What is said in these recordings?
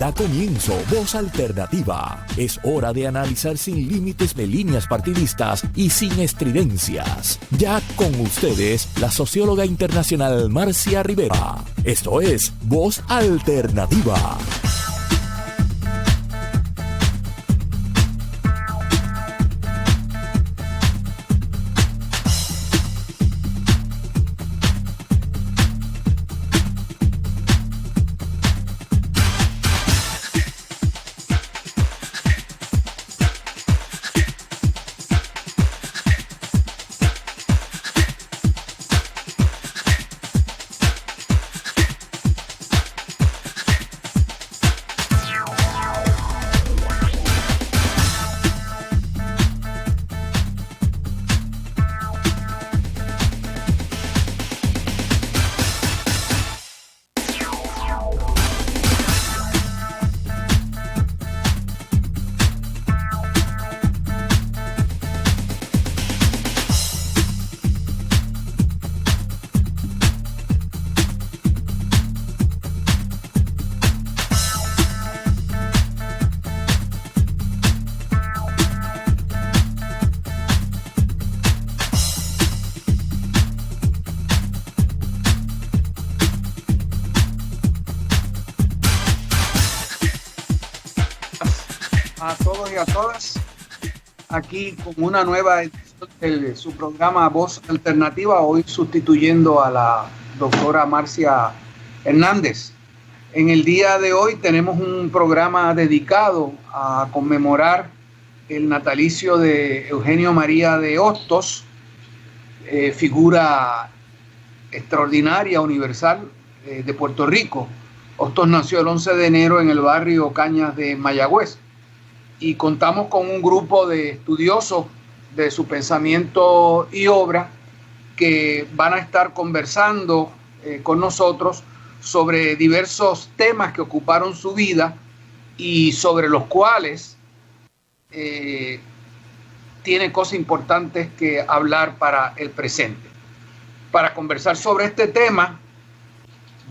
Da comienzo Voz Alternativa. Es hora de analizar sin límites de líneas partidistas y sin estridencias. Ya con ustedes, la socióloga internacional Marcia Rivera. Esto es Voz Alternativa. A todos y a todas, aquí con una nueva edición de su programa Voz Alternativa, hoy sustituyendo a la doctora Marcia Hernández. En el día de hoy tenemos un programa dedicado a conmemorar el natalicio de Eugenio María de Hostos, figura extraordinaria, universal de Puerto Rico. Hostos nació el 11 de enero en el barrio Cañas de Mayagüez. Y contamos con un grupo de estudiosos de su pensamiento y obra que van a estar conversando con nosotros sobre diversos temas que ocuparon su vida y sobre los cuales tiene cosas importantes que hablar para el presente. Para conversar sobre este tema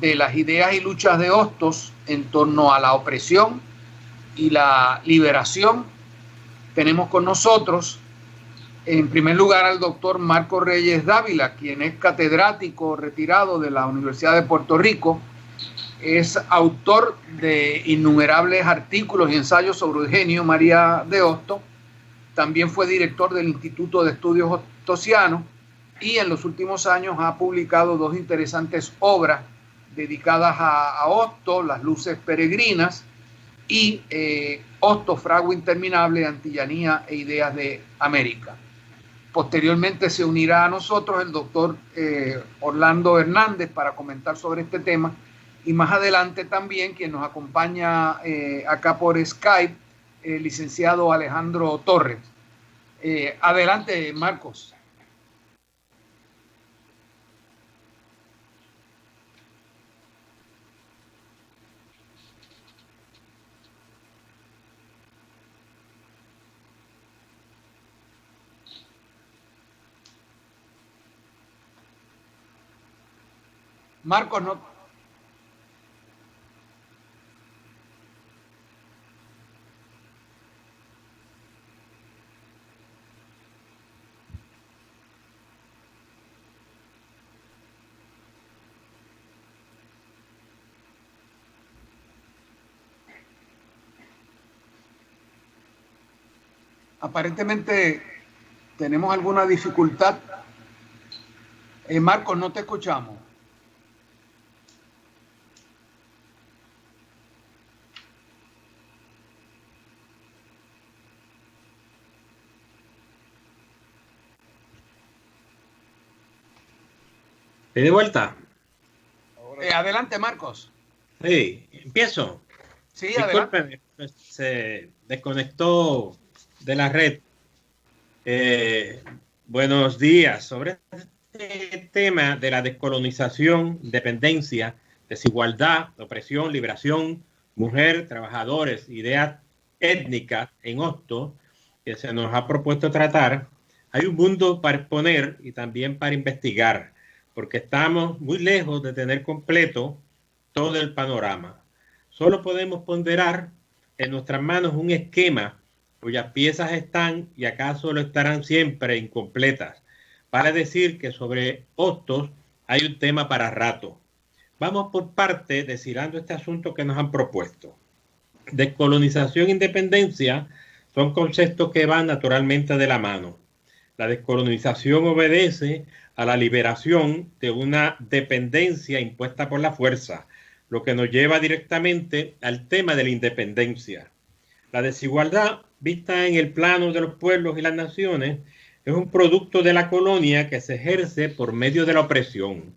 de las ideas y luchas de Hostos en torno a la opresión y la liberación, tenemos con nosotros en primer lugar al doctor Marco Reyes Dávila, quien es catedrático retirado de la Universidad de Puerto Rico, es autor de innumerables artículos y ensayos sobre Eugenio María de Hostos, también fue director del Instituto de Estudios Hostosianos y en los últimos años ha publicado dos interesantes obras dedicadas a Hostos, Las Luces Peregrinas, y Hostos, fragua interminable, Antillanía e ideas de América. Posteriormente se unirá a nosotros el doctor Orlando Hernández para comentar sobre este tema, y más adelante también quien nos acompaña acá por Skype, el licenciado Alejandro Torres. Adelante, Marcos. Marcos, no. Aparentemente tenemos alguna dificultad. Marcos, no te escuchamos. ¿De vuelta? Adelante, Marcos. Sí, empiezo. Sí, discúlpeme, se desconectó de la red. Buenos días. Sobre este tema de la descolonización, dependencia, desigualdad, opresión, liberación, mujer, trabajadores, ideas étnicas en Hostos, que se nos ha propuesto tratar, hay un mundo para exponer y también para investigar, porque estamos muy lejos de tener completo todo el panorama. Solo podemos ponderar en nuestras manos un esquema cuyas piezas están y acaso lo estarán siempre incompletas, para decir que sobre Hostos hay un tema para rato. Vamos por parte deshilando este asunto que nos han propuesto. Descolonización e independencia son conceptos que van naturalmente de la mano. La descolonización obedece a la liberación de una dependencia impuesta por la fuerza, lo que nos lleva directamente al tema de la independencia. La desigualdad, vista en el plano de los pueblos y las naciones, es un producto de la colonia que se ejerce por medio de la opresión.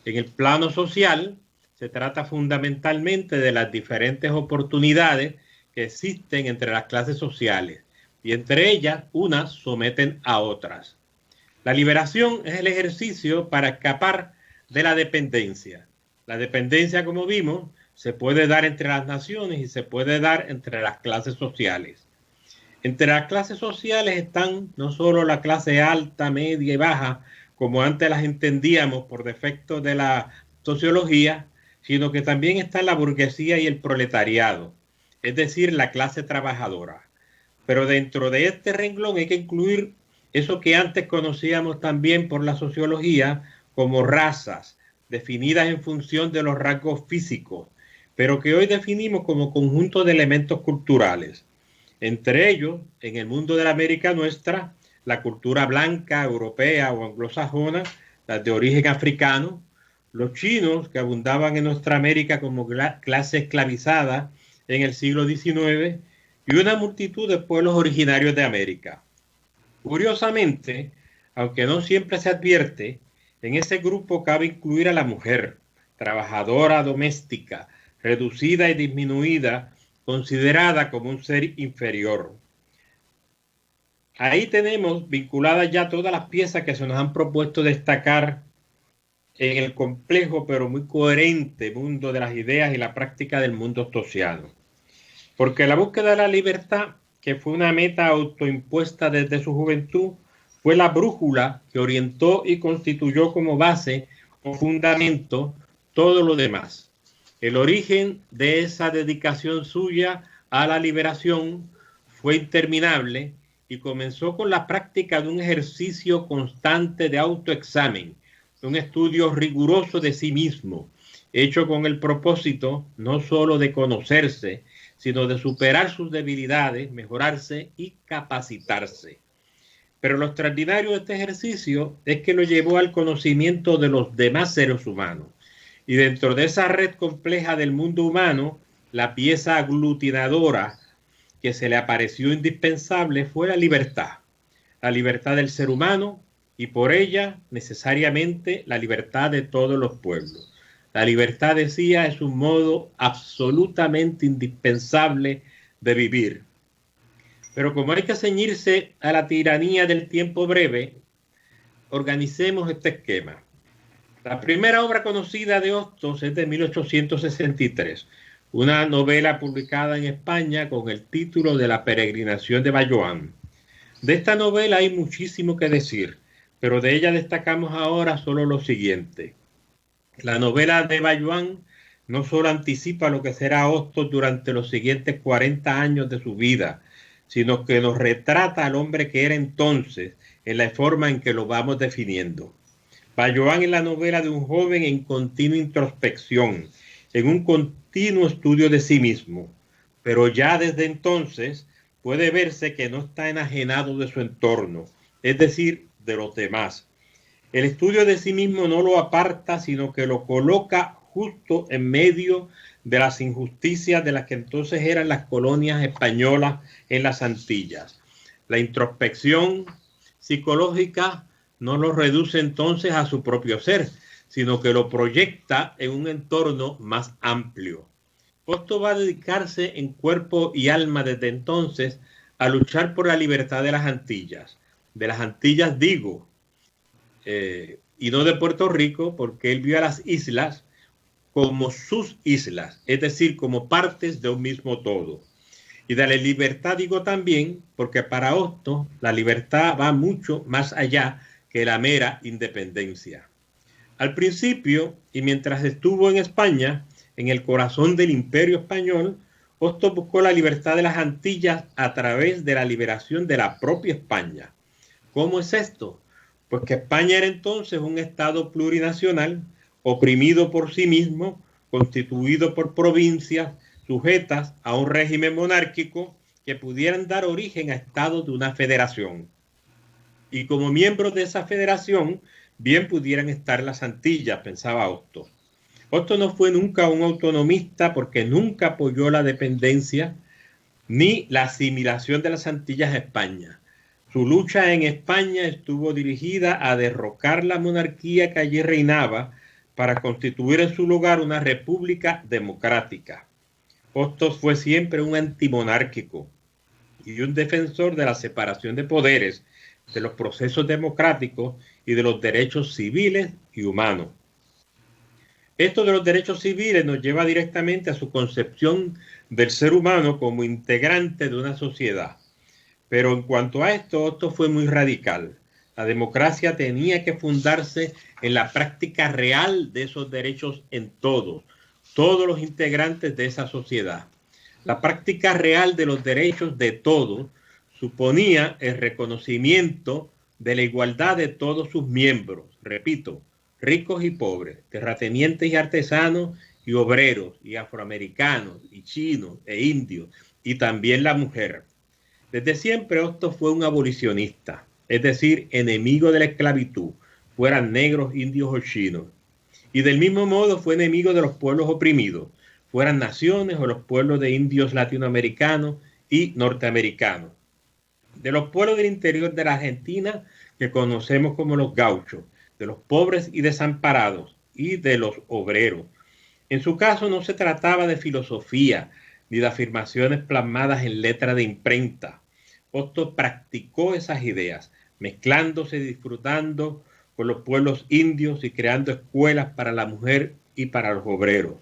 En el plano social, se trata fundamentalmente de las diferentes oportunidades que existen entre las clases sociales, y entre ellas, unas someten a otras. La liberación es el ejercicio para escapar de la dependencia. La dependencia, como vimos, se puede dar entre las naciones y se puede dar entre las clases sociales. Entre las clases sociales están no solo la clase alta, media y baja, como antes las entendíamos por defecto de la sociología, sino que también está la burguesía y el proletariado, es decir, la clase trabajadora. Pero dentro de este renglón hay que incluir eso que antes conocíamos también por la sociología como razas, definidas en función de los rasgos físicos, pero que hoy definimos como conjunto de elementos culturales. Entre ellos, en el mundo de la América nuestra, la cultura blanca, europea o anglosajona, las de origen africano, los chinos que abundaban en nuestra América como clase esclavizada en el siglo XIX y una multitud de pueblos originarios de América. Curiosamente, aunque no siempre se advierte, en ese grupo cabe incluir a la mujer, trabajadora doméstica, reducida y disminuida, considerada como un ser inferior. Ahí tenemos vinculadas ya todas las piezas que se nos han propuesto destacar en el complejo pero muy coherente mundo de las ideas y la práctica del mundo ostosiano. Porque la búsqueda de la libertad, que fue una meta autoimpuesta desde su juventud, fue la brújula que orientó y constituyó como base o fundamento todo lo demás. El origen de esa dedicación suya a la liberación fue interminable y comenzó con la práctica de un ejercicio constante de autoexamen, un estudio riguroso de sí mismo, hecho con el propósito no solo de conocerse, sino de superar sus debilidades, mejorarse y capacitarse. Pero lo extraordinario de este ejercicio es que lo llevó al conocimiento de los demás seres humanos. Y dentro de esa red compleja del mundo humano, la pieza aglutinadora que se le apareció indispensable fue la libertad del ser humano y por ella necesariamente la libertad de todos los pueblos. La libertad, decía, es un modo absolutamente indispensable de vivir. Pero como hay que ceñirse a la tiranía del tiempo breve, organicemos este esquema. La primera obra conocida de Hostos es de 1863, una novela publicada en España con el título de La peregrinación de Vallóan. De esta novela hay muchísimo que decir, pero de ella destacamos ahora solo lo siguiente. La novela de Vallóan no solo anticipa lo que será Hostos durante los siguientes 40 años de su vida, sino que nos retrata al hombre que era entonces en la forma en que lo vamos definiendo. Vallóan es la novela de un joven en continua introspección, en un continuo estudio de sí mismo, pero ya desde entonces puede verse que no está enajenado de su entorno, es decir, de los demás. El estudio de sí mismo no lo aparta, sino que lo coloca justo en medio de las injusticias de las que entonces eran las colonias españolas en las Antillas. La introspección psicológica no lo reduce entonces a su propio ser, sino que lo proyecta en un entorno más amplio. Hostos va a dedicarse en cuerpo y alma desde entonces a luchar por la libertad de las Antillas. De las Antillas digo, y no de Puerto Rico, porque él vio a las islas como sus islas, es decir, como partes de un mismo todo. Y de la libertad digo también, porque para Hostos la libertad va mucho más allá que la mera independencia. Al principio, y mientras estuvo en España, en el corazón del Imperio Español, Hostos buscó la libertad de las Antillas a través de la liberación de la propia España. ¿Cómo es esto? Pues que España era entonces un estado plurinacional, oprimido por sí mismo, constituido por provincias sujetas a un régimen monárquico que pudieran dar origen a estados de una federación. Y como miembros de esa federación, bien pudieran estar las Antillas, pensaba Hostos. Hostos no fue nunca un autonomista porque nunca apoyó la dependencia ni la asimilación de las Antillas a España. Su lucha en España estuvo dirigida a derrocar la monarquía que allí reinaba para constituir en su lugar una república democrática. Hostos fue siempre un antimonárquico y un defensor de la separación de poderes, de los procesos democráticos y de los derechos civiles y humanos. Esto de los derechos civiles nos lleva directamente a su concepción del ser humano como integrante de una sociedad. Pero en cuanto a esto fue muy radical. La democracia tenía que fundarse en la práctica real de esos derechos en todos los integrantes de esa sociedad. La práctica real de los derechos de todos suponía el reconocimiento de la igualdad de todos sus miembros, repito, ricos y pobres, terratenientes y artesanos y obreros y afroamericanos y chinos e indios y también la mujer. Desde siempre Hostos fue un abolicionista, es decir, enemigo de la esclavitud, fueran negros, indios o chinos. Y del mismo modo fue enemigo de los pueblos oprimidos, fueran naciones o los pueblos de indios latinoamericanos y norteamericanos. De los pueblos del interior de la Argentina que conocemos como los gauchos, de los pobres y desamparados y de los obreros. En su caso no se trataba de filosofía ni de afirmaciones plasmadas en letra de imprenta. Hostos practicó esas ideas, mezclándose y disfrutando con los pueblos indios y creando escuelas para la mujer y para los obreros.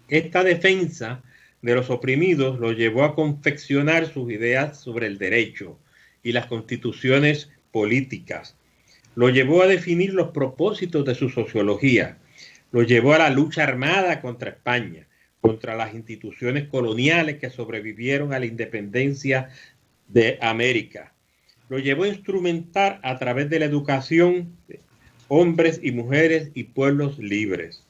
Esta defensa de los oprimidos lo llevó a confeccionar sus ideas sobre el derecho y las constituciones políticas. Lo llevó a definir los propósitos de su sociología. Lo llevó a la lucha armada contra España, contra las instituciones coloniales que sobrevivieron a la independencia de América. Lo llevó a instrumentar a través de la educación hombres y mujeres y pueblos libres.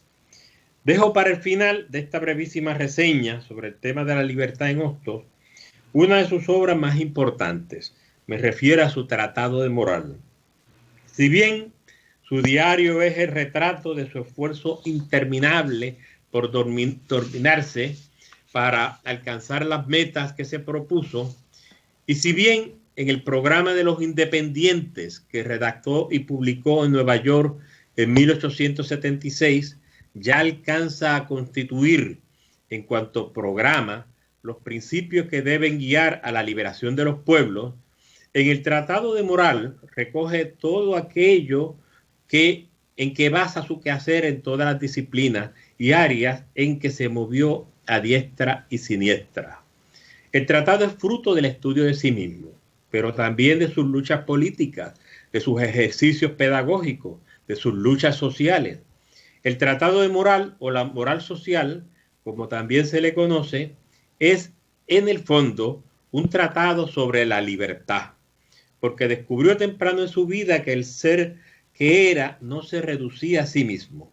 Dejo para el final de esta brevísima reseña sobre el tema de la libertad en Hostos una de sus obras más importantes. Me refiero a su Tratado de Moral. Si bien su diario es el retrato de su esfuerzo interminable por dominarse para alcanzar las metas que se propuso, y si bien en el programa de los independientes que redactó y publicó en Nueva York en 1876, ya alcanza a constituir en cuanto programa los principios que deben guiar a la liberación de los pueblos, en el Tratado de Moral recoge todo aquello en que basa su quehacer en todas las disciplinas y áreas en que se movió a diestra y siniestra. El tratado es fruto del estudio de sí mismo, pero también de sus luchas políticas, de sus ejercicios pedagógicos, de sus luchas sociales. El Tratado de Moral o la moral social, como también se le conoce, es en el fondo un tratado sobre la libertad, porque descubrió temprano en su vida que el ser que era no se reducía a sí mismo,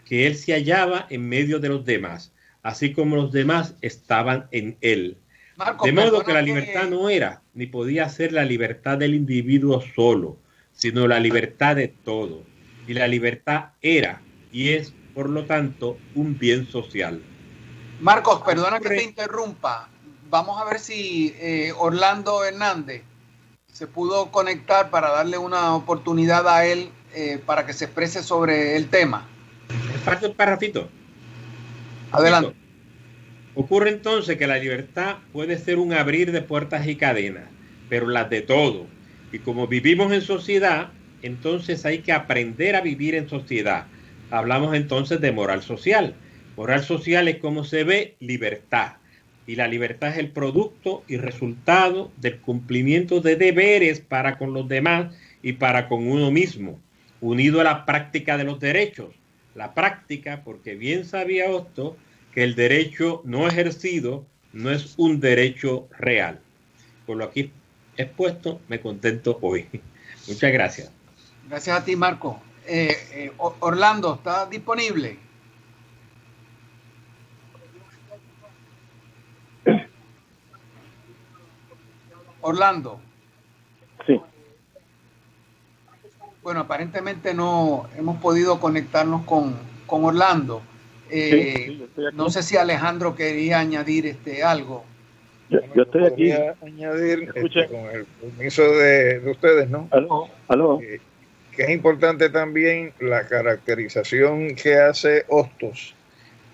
que él se hallaba en medio de los demás, así como los demás estaban en él. Marco, de modo que la libertad no era ni podía ser la libertad del individuo solo, sino la libertad de todos. Y la libertad era y es, por lo tanto, un bien social. Marcos, perdona que te interrumpa. Vamos a ver si Orlando Hernández se pudo conectar para darle una oportunidad a él para que se exprese sobre el tema. Falta un parrafito. Adelante. Ocurre entonces que la libertad puede ser un abrir de puertas y cadenas, pero las de todo. Y como vivimos en sociedad, entonces hay que aprender a vivir en sociedad. Hablamos entonces de moral social. Moral social es como se ve libertad. Y la libertad es el producto y resultado del cumplimiento de deberes para con los demás y para con uno mismo, unido a la práctica de los derechos. la práctica, porque bien sabía Hostos que el derecho no ejercido no es un derecho real. Por lo aquí expuesto, me contento hoy. Muchas gracias. Gracias a ti, Marco. Orlando, ¿está disponible? Orlando. Sí. Bueno, aparentemente no hemos podido conectarnos con Orlando. Sí, no sé si Alejandro quería añadir algo. Yo estoy aquí. Añadir con el permiso de ustedes, ¿no? Aló. Que es importante también la caracterización que hace Hostos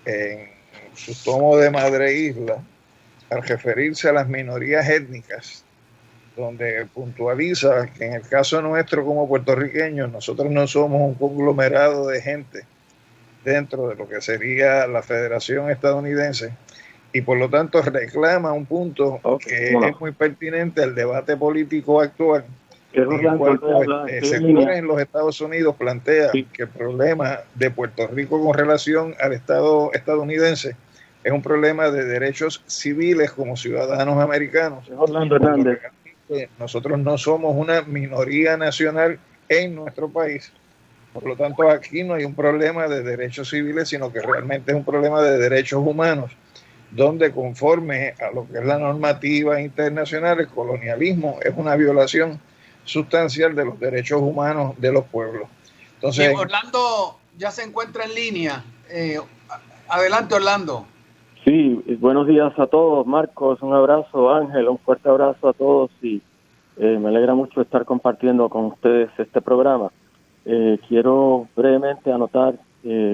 en su tomo de Madre Isla al referirse a las minorías étnicas, donde puntualiza que en el caso nuestro como puertorriqueños, nosotros no somos un conglomerado de gente dentro de lo que sería la Federación Estadounidense, y por lo tanto reclama un punto que es muy pertinente al debate político actual, en el cual sectores en los Estados Unidos plantean que el problema de Puerto Rico con relación al Estado estadounidense es un problema de derechos civiles como ciudadanos americanos. Orlando Hernández. Nosotros no somos una minoría nacional en nuestro país. Por lo tanto, aquí no hay un problema de derechos civiles, sino que realmente es un problema de derechos humanos, donde conforme a lo que es la normativa internacional, el colonialismo es una violación sustancial de los derechos humanos de los pueblos. Entonces, sí, Orlando ya se encuentra en línea. Adelante, Orlando. Sí, buenos días a todos. Marcos, un abrazo. Ángel, un fuerte abrazo a todos y me alegra mucho estar compartiendo con ustedes este programa. Quiero brevemente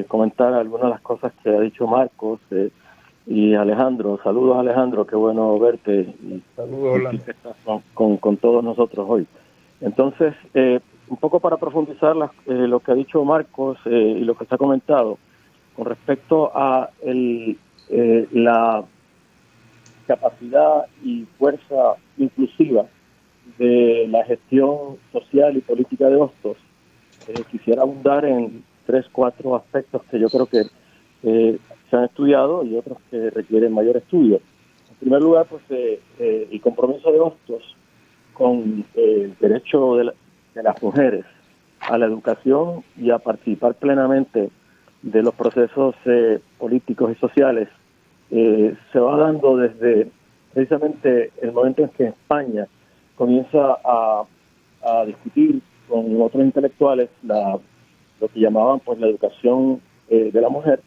comentar algunas de las cosas que ha dicho Marcos y Alejandro. Saludos, Alejandro, qué bueno verte. Saludos, Orlando. Que estás con todos nosotros hoy. Entonces, un poco para profundizar lo que ha dicho Marcos y lo que se ha comentado con respecto a la capacidad y fuerza inclusiva de la gestión social y política de Hostos, quisiera abundar en 3-4 aspectos que yo creo que se han estudiado y otros que requieren mayor estudio. En primer lugar, pues el compromiso de Hostos con el derecho de las mujeres a la educación y a participar plenamente de los procesos políticos y sociales se va dando desde precisamente el momento en que España comienza a discutir con otros intelectuales lo que llamaban pues la educación de la mujer,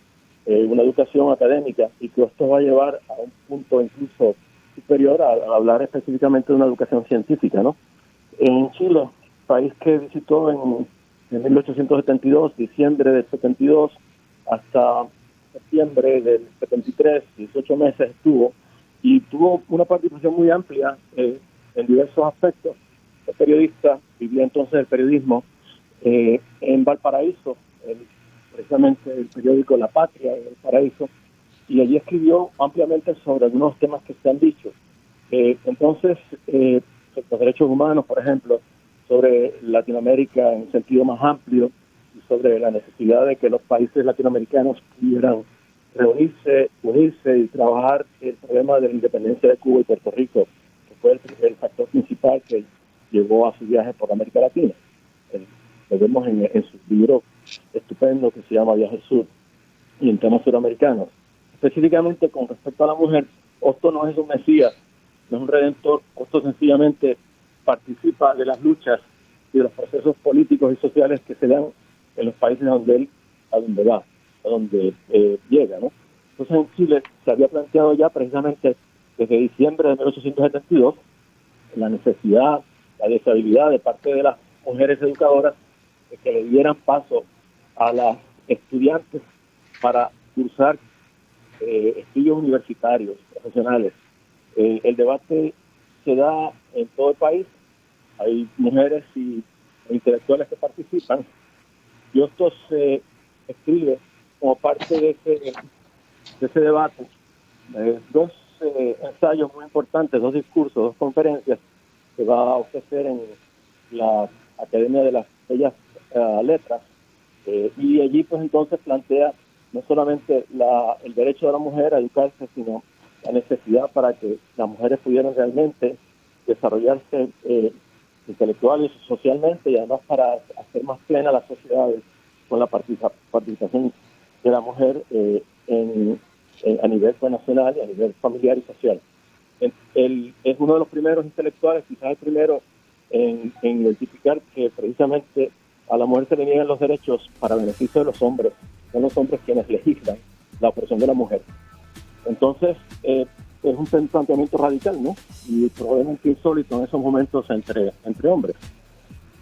una educación académica, y que esto va a llevar a un punto incluso superior a hablar específicamente de una educación científica, ¿no? En Chile, país que visitó en 1872, diciembre del 72, hasta septiembre del 73, 18 meses estuvo, y tuvo una participación muy amplia en diversos aspectos. El periodista, vivía entonces el periodismo en Valparaíso, precisamente el periódico La Patria de Valparaíso, y allí escribió ampliamente sobre algunos temas que se han dicho. Entonces, los derechos humanos, por ejemplo, sobre Latinoamérica en un sentido más amplio, y sobre la necesidad de que los países latinoamericanos pudieran reunirse, unirse y trabajar el problema de la independencia de Cuba y Puerto Rico, que fue el factor principal que llevó a su viaje por América Latina. Lo vemos en su libro estupendo que se llama Viaje al Sur, y en temas suramericanos. Específicamente con respecto a la mujer, Hostos no es un mesías, no es un redentor. Hostos sencillamente participa de las luchas y de los procesos políticos y sociales que se dan en los países a donde llega, ¿no? Entonces en Chile se había planteado ya precisamente desde diciembre de 1872 la necesidad, la deseabilidad de parte de las mujeres educadoras de que le dieran paso a las estudiantes para cursar estudios universitarios, profesionales. El debate se da en todo el país, hay mujeres y intelectuales que participan, y esto se escribe como parte de ese debate, dos ensayos muy importantes, 2 discursos, 2 conferencias que va a ofrecer en la Academia de las Bellas Letras Y allí pues entonces plantea no solamente el derecho de la mujer a educarse, sino la necesidad para que las mujeres pudieran realmente desarrollarse intelectual y socialmente, y además para hacer más plena las sociedades con la participación de la mujer a nivel nacional y a nivel familiar y social. Él es uno de los primeros intelectuales, quizás el primero, en identificar que precisamente a la mujer se le niegan los derechos para beneficio de los hombres. Son los hombres quienes legislan la opresión de la mujer. Entonces, es un planteamiento radical, ¿no? Y probablemente insólito en esos momentos entre hombres.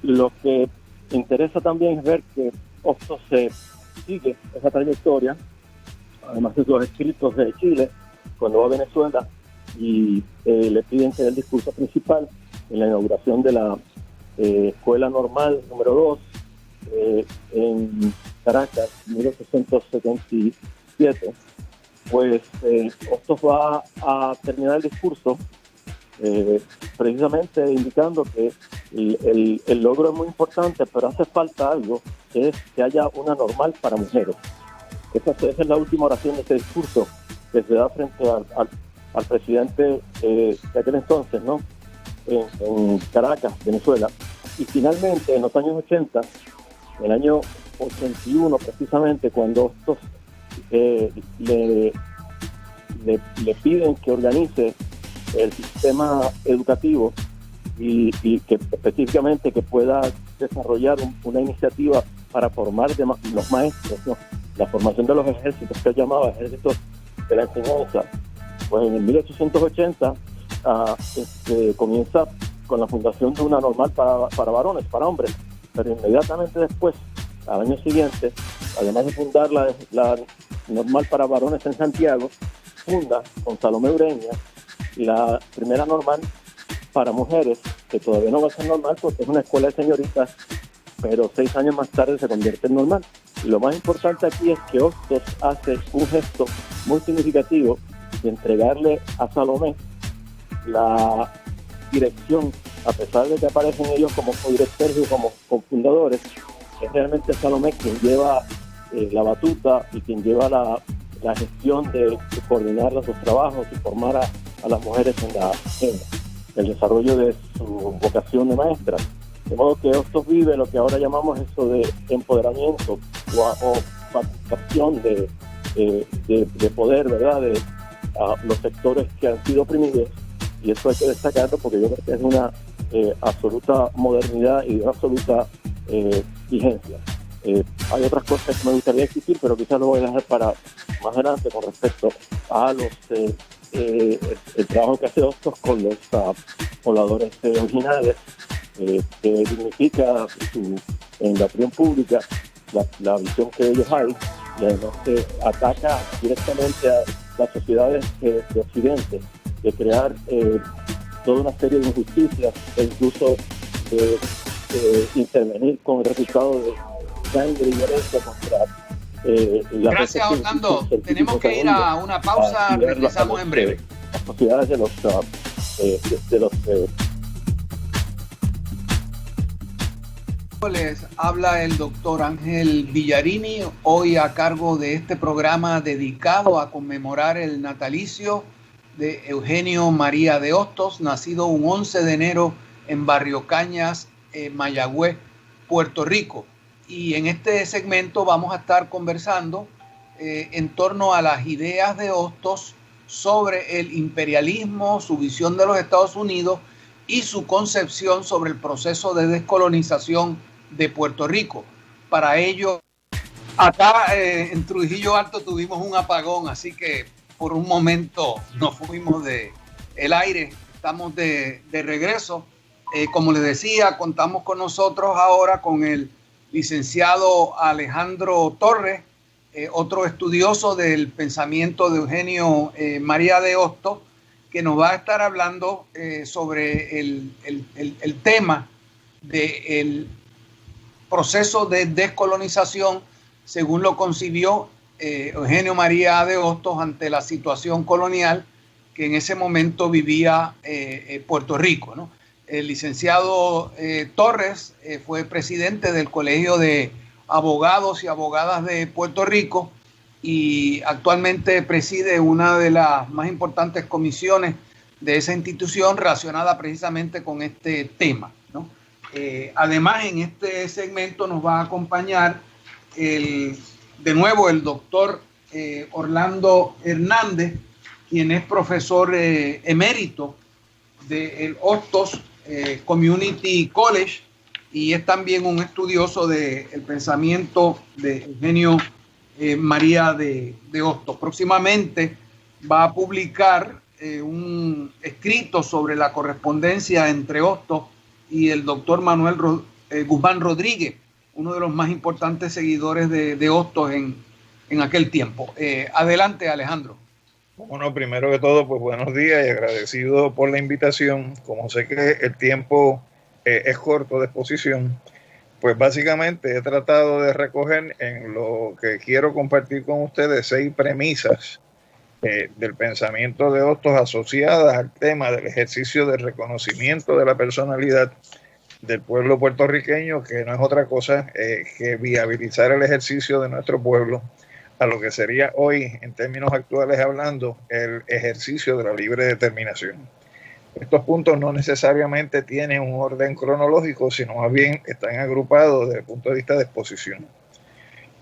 Lo que interesa también es ver que Hostos se sigue esa trayectoria, además de sus escritos de Chile, cuando va a Venezuela y le piden que dé el discurso principal en la inauguración de la Escuela Normal número 2 en Caracas, 1877, pues Hostos va a terminar el discurso precisamente indicando que el logro es muy importante, pero hace falta algo, que es que haya una normal para mujeres. Esa es la última oración de este discurso que se da frente al presidente de aquel entonces, ¿no? En Caracas, Venezuela. Y finalmente, en los años 80, en el año 81 precisamente, cuando Hostos le piden que organice el sistema educativo y que específicamente que pueda desarrollar una iniciativa para formar los maestros, ¿no? La formación de los ejércitos, que él llamaba ejércitos de la enseñanza. Pues en el 1880 comienza con la fundación de una normal para varones, para hombres, pero inmediatamente después, al año siguiente, además de fundar la normal para varones en Santiago, funda con Salomé Ureña la primera normal para mujeres, que todavía no va a ser normal porque es una escuela de señoritas, pero 6 años más tarde se convierte en normal. Y lo más importante aquí es que Hostos hace un gesto muy significativo de entregarle a Salomé la dirección, a pesar de que aparecen ellos como codirectores y como cofundadores. Es realmente Salomé quien lleva la batuta y quien lleva la gestión de coordinar los trabajos y formar a las mujeres en el desarrollo de su vocación de maestra. De modo que Hostos vive lo que ahora llamamos eso de empoderamiento o participación de poder, ¿verdad?, de los sectores que han sido oprimidos, y eso hay que destacarlo porque yo creo que es una absoluta modernidad y una absoluta vigencia. Hay otras cosas que me gustaría discutir, pero quizás lo voy a dejar para más adelante con respecto a el trabajo que hace Hostos con los pobladores originales, que dignifica en la opinión pública la visión que ellos hay, y además que ataca directamente a las sociedades de Occidente, de crear toda una serie de injusticias e incluso de intervenir con el resultado de sangre y violencia contra Gracias, Orlando. Tenemos que ir a una pausa, regresamos en breve. Las sociedades de los Les habla el doctor Ángel Villarini, hoy a cargo de este programa dedicado a conmemorar el natalicio de Eugenio María de Hostos, nacido un 11 de enero en Barrio Cañas, Mayagüez, Puerto Rico. Y en este segmento vamos a estar conversando en torno a las ideas de Hostos sobre el imperialismo, su visión de los Estados Unidos y su concepción sobre el proceso de descolonización de Puerto Rico. Para ello, acá en Trujillo Alto tuvimos un apagón, así que por un momento nos fuimos del aire. Estamos de regreso. Como les decía, contamos con nosotros ahora con el licenciado Alejandro Torres, otro estudioso del pensamiento de Eugenio María de Hostos, que nos va a estar hablando sobre el tema del proceso de descolonización según lo concibió Eugenio María de Hostos ante la situación colonial que en ese momento vivía Puerto Rico, ¿no? El licenciado Torres fue presidente del Colegio de abogados y abogadas de Puerto Rico y actualmente preside una de las más importantes comisiones de esa institución relacionada precisamente con este tema, ¿no? Además, en este segmento nos va a acompañar de nuevo el doctor Orlando Hernández, quien es profesor emérito del Hostos Community College y es también un estudioso del pensamiento de Eugenio María de Hostos. Próximamente va a publicar un escrito sobre la correspondencia entre Hostos y el doctor Manuel Guzmán Rodríguez, uno de los más importantes seguidores de Hostos en aquel tiempo. Adelante, Alejandro. Bueno, primero que todo, pues buenos días y agradecido por la invitación. Como sé que el tiempo es corto de exposición, pues básicamente he tratado de recoger en lo que quiero compartir con ustedes 6 premisas del pensamiento de Hostos asociadas al tema del ejercicio del reconocimiento de la personalidad del pueblo puertorriqueño, que no es otra cosa que viabilizar el ejercicio de nuestro pueblo a lo que sería hoy, en términos actuales hablando, el ejercicio de la libre determinación. Estos puntos no necesariamente tienen un orden cronológico, sino más bien están agrupados desde el punto de vista de exposición.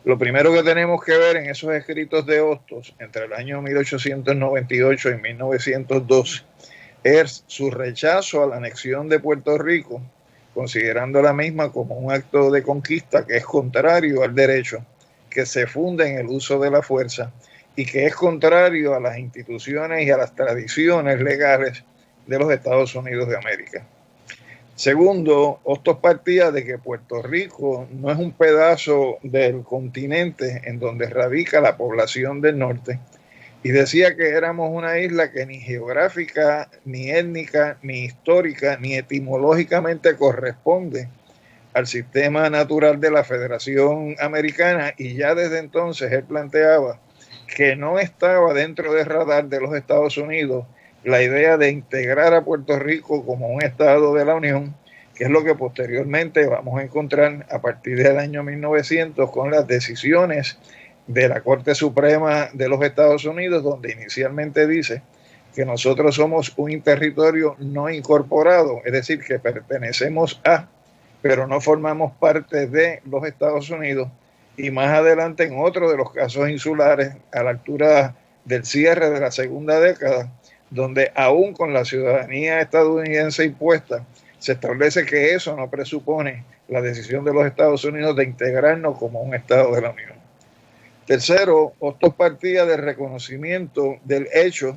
Lo primero que tenemos que ver en esos escritos de Hostos entre el año 1898 y 1902 es su rechazo a la anexión de Puerto Rico, considerando la misma como un acto de conquista que es contrario al derecho, que se funda en el uso de la fuerza y que es contrario a las instituciones y a las tradiciones legales de los Estados Unidos de América. Segundo, Hostos partía de que Puerto Rico no es un pedazo del continente en donde radica la población del norte y decía que éramos una isla que ni geográfica, ni étnica, ni histórica, ni etimológicamente corresponde al sistema natural de la Federación Americana, y ya desde entonces él planteaba que no estaba dentro del radar de los Estados Unidos la idea de integrar a Puerto Rico como un estado de la Unión, que es lo que posteriormente vamos a encontrar a partir del año 1900 con las decisiones de la Corte Suprema de los Estados Unidos, donde inicialmente dice que nosotros somos un territorio no incorporado, es decir, que pertenecemos a, pero no formamos parte de los Estados Unidos, y más adelante en otro de los casos insulares, a la altura del cierre de la segunda década, donde aún con la ciudadanía estadounidense impuesta, se establece que eso no presupone la decisión de los Estados Unidos de integrarnos como un estado de la Unión. Tercero, Hostos partía del reconocimiento del hecho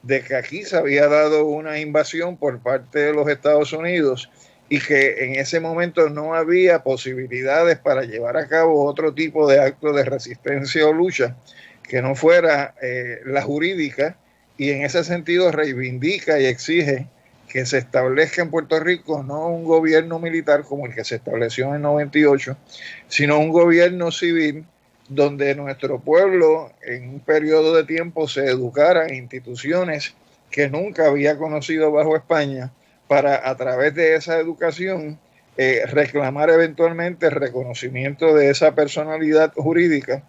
de que aquí se había dado una invasión por parte de los Estados Unidos y que en ese momento no había posibilidades para llevar a cabo otro tipo de acto de resistencia o lucha que no fuera la jurídica, y en ese sentido reivindica y exige que se establezca en Puerto Rico no un gobierno militar como el que se estableció en el 98, sino un gobierno civil donde nuestro pueblo en un periodo de tiempo se educara en instituciones que nunca había conocido bajo España, para a través de esa educación reclamar eventualmente el reconocimiento de esa personalidad jurídica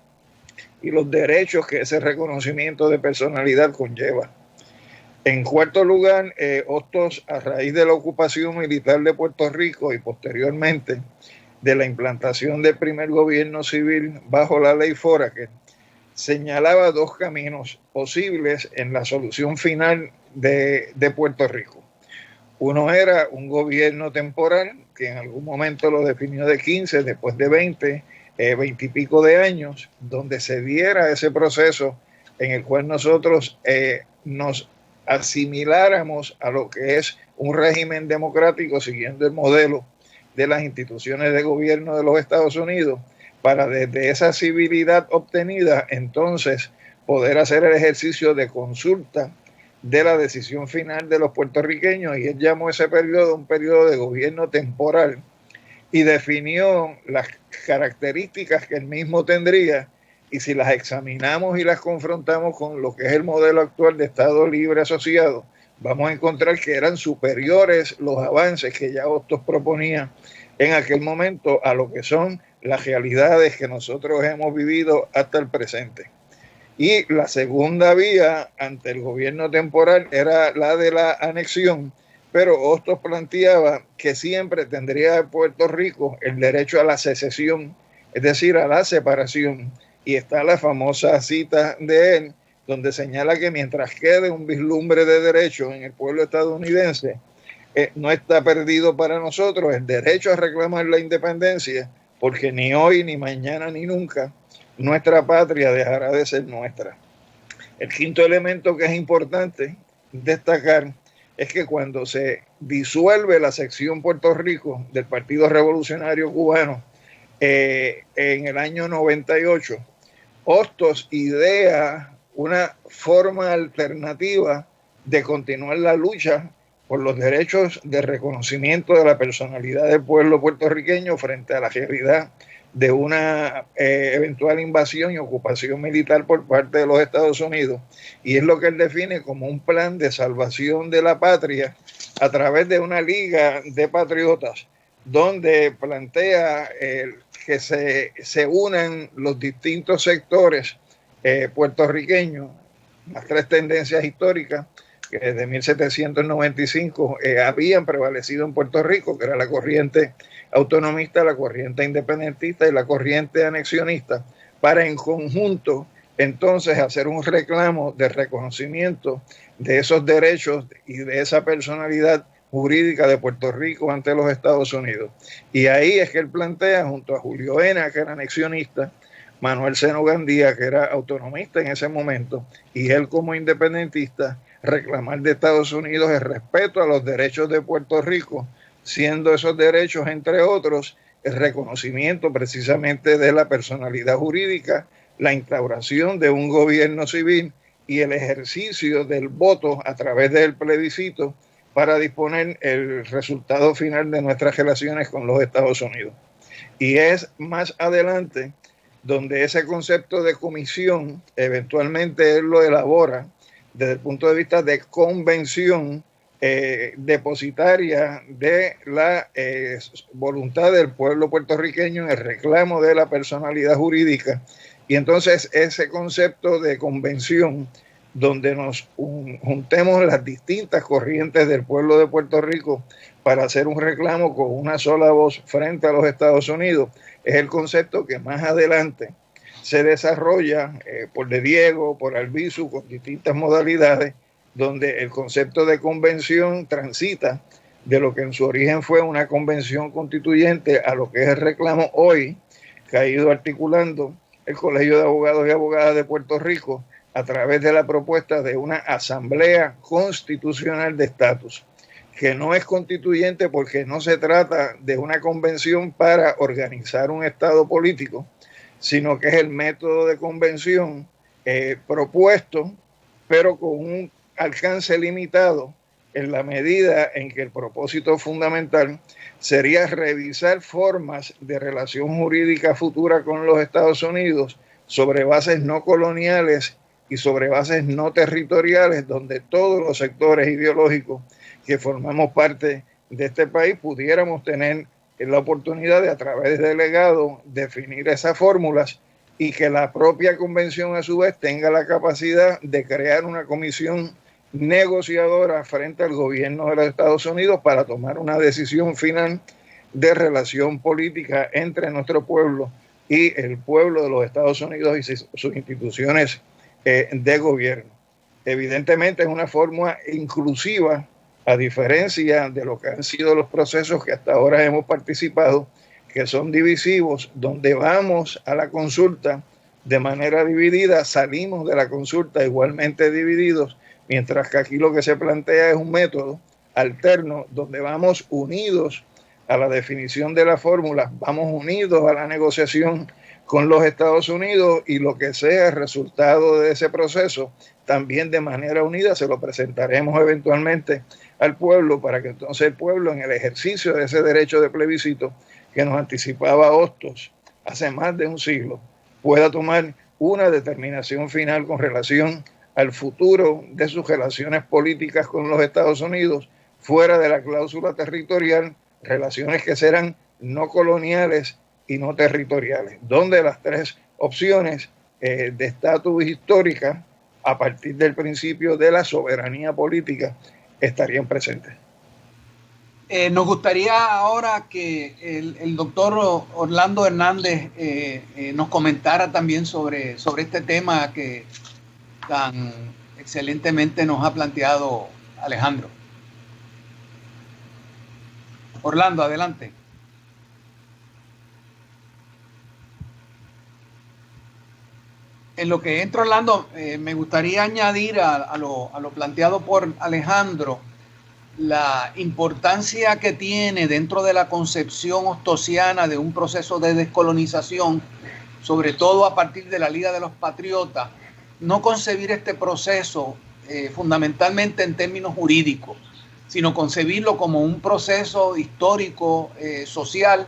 y los derechos que ese reconocimiento de personalidad conlleva. En cuarto lugar, Hostos, a raíz de la ocupación militar de Puerto Rico y posteriormente de la implantación del primer gobierno civil bajo la ley Foraker, señalaba 2 caminos posibles en la solución final de Puerto Rico. Uno era un gobierno temporal, que en algún momento lo definió de 15, después de 20 y pico de años, donde se diera ese proceso en el cual nosotros nos asimiláramos a lo que es un régimen democrático siguiendo el modelo de las instituciones de gobierno de los Estados Unidos, para desde esa civilidad obtenida entonces poder hacer el ejercicio de consulta de la decisión final de los puertorriqueños, y él llamó ese periodo un periodo de gobierno temporal y definió las características que él mismo tendría, y si las examinamos y las confrontamos con lo que es el modelo actual de Estado Libre Asociado, vamos a encontrar que eran superiores los avances que ya Hostos proponía en aquel momento a lo que son las realidades que nosotros hemos vivido hasta el presente. Y la segunda vía ante el gobierno temporal era la de la anexión, pero Hostos planteaba que siempre tendría Puerto Rico el derecho a la secesión, es decir, a la separación. Y está la famosa cita de él, donde señala que mientras quede un vislumbre de derecho en el pueblo estadounidense, no está perdido para nosotros el derecho a reclamar la independencia, porque ni hoy, ni mañana, ni nunca nuestra patria dejará de ser nuestra. El quinto elemento que es importante destacar es que cuando se disuelve la sección Puerto Rico del Partido Revolucionario Cubano en el año 98, Hostos idea una forma alternativa de continuar la lucha por los derechos de reconocimiento de la personalidad del pueblo puertorriqueño frente a la realidad de una eventual invasión y ocupación militar por parte de los Estados Unidos. Y es lo que él define como un plan de salvación de la patria a través de una liga de patriotas, donde plantea que se unan los distintos sectores puertorriqueños, las tres tendencias históricas que desde 1795 habían prevalecido en Puerto Rico, que era la corriente autonomista, la corriente independentista y la corriente anexionista, para en conjunto entonces hacer un reclamo de reconocimiento de esos derechos y de esa personalidad jurídica de Puerto Rico ante los Estados Unidos. Y ahí es que él plantea, junto a Julio Ena, que era anexionista, Manuel Seno Gandía, que era autonomista en ese momento, y él como independentista, reclamar de Estados Unidos el respeto a los derechos de Puerto Rico, siendo esos derechos, entre otros, el reconocimiento precisamente de la personalidad jurídica, la instauración de un gobierno civil y el ejercicio del voto a través del plebiscito para disponer el resultado final de nuestras relaciones con los Estados Unidos. Y es más adelante donde ese concepto de comisión eventualmente él lo elabora desde el punto de vista de convención depositaria de la voluntad del pueblo puertorriqueño en el reclamo de la personalidad jurídica. Y entonces ese concepto de convención, donde nos juntemos las distintas corrientes del pueblo de Puerto Rico para hacer un reclamo con una sola voz frente a los Estados Unidos, es el concepto que más adelante se desarrolla por De Diego, por Albizu, con distintas modalidades, donde el concepto de convención transita de lo que en su origen fue una convención constituyente a lo que es el reclamo hoy, que ha ido articulando el Colegio de Abogados y Abogadas de Puerto Rico a través de la propuesta de una asamblea constitucional de estatus, que no es constituyente porque no se trata de una convención para organizar un estado político, sino que es el método de convención propuesto, pero con un alcance limitado en la medida en que el propósito fundamental sería revisar formas de relación jurídica futura con los Estados Unidos sobre bases no coloniales y sobre bases no territoriales, donde todos los sectores ideológicos que formamos parte de este país pudiéramos tener la oportunidad de, a través del legado, definir esas fórmulas y que la propia convención a su vez tenga la capacidad de crear una comisión negociadora frente al gobierno de los Estados Unidos para tomar una decisión final de relación política entre nuestro pueblo y el pueblo de los Estados Unidos y sus instituciones de gobierno. Evidentemente es una forma inclusiva, a diferencia de lo que han sido los procesos que hasta ahora hemos participado, que son divisivos, donde vamos a la consulta de manera dividida, salimos de la consulta igualmente divididos, mientras que aquí lo que se plantea es un método alterno, donde vamos unidos a la definición de la fórmula, vamos unidos a la negociación con los Estados Unidos y lo que sea el resultado de ese proceso, también de manera unida se lo presentaremos eventualmente al pueblo para que entonces el pueblo, en el ejercicio de ese derecho de plebiscito que nos anticipaba Hostos hace más de un siglo, pueda tomar una determinación final con relación al futuro de sus relaciones políticas con los Estados Unidos, fuera de la cláusula territorial, relaciones que serán no coloniales y no territoriales, donde las tres opciones de estatus histórica a partir del principio de la soberanía política estarían presentes. Nos gustaría ahora que el doctor Orlando Hernández nos comentara también sobre este tema que tan excelentemente nos ha planteado Alejandro. Orlando, adelante. En lo que entra Orlando, me gustaría añadir a lo planteado por Alejandro la importancia que tiene dentro de la concepción ostosiana de un proceso de descolonización, sobre todo a partir de la Liga de los Patriotas, no concebir este proceso fundamentalmente en términos jurídicos, sino concebirlo como un proceso histórico, social,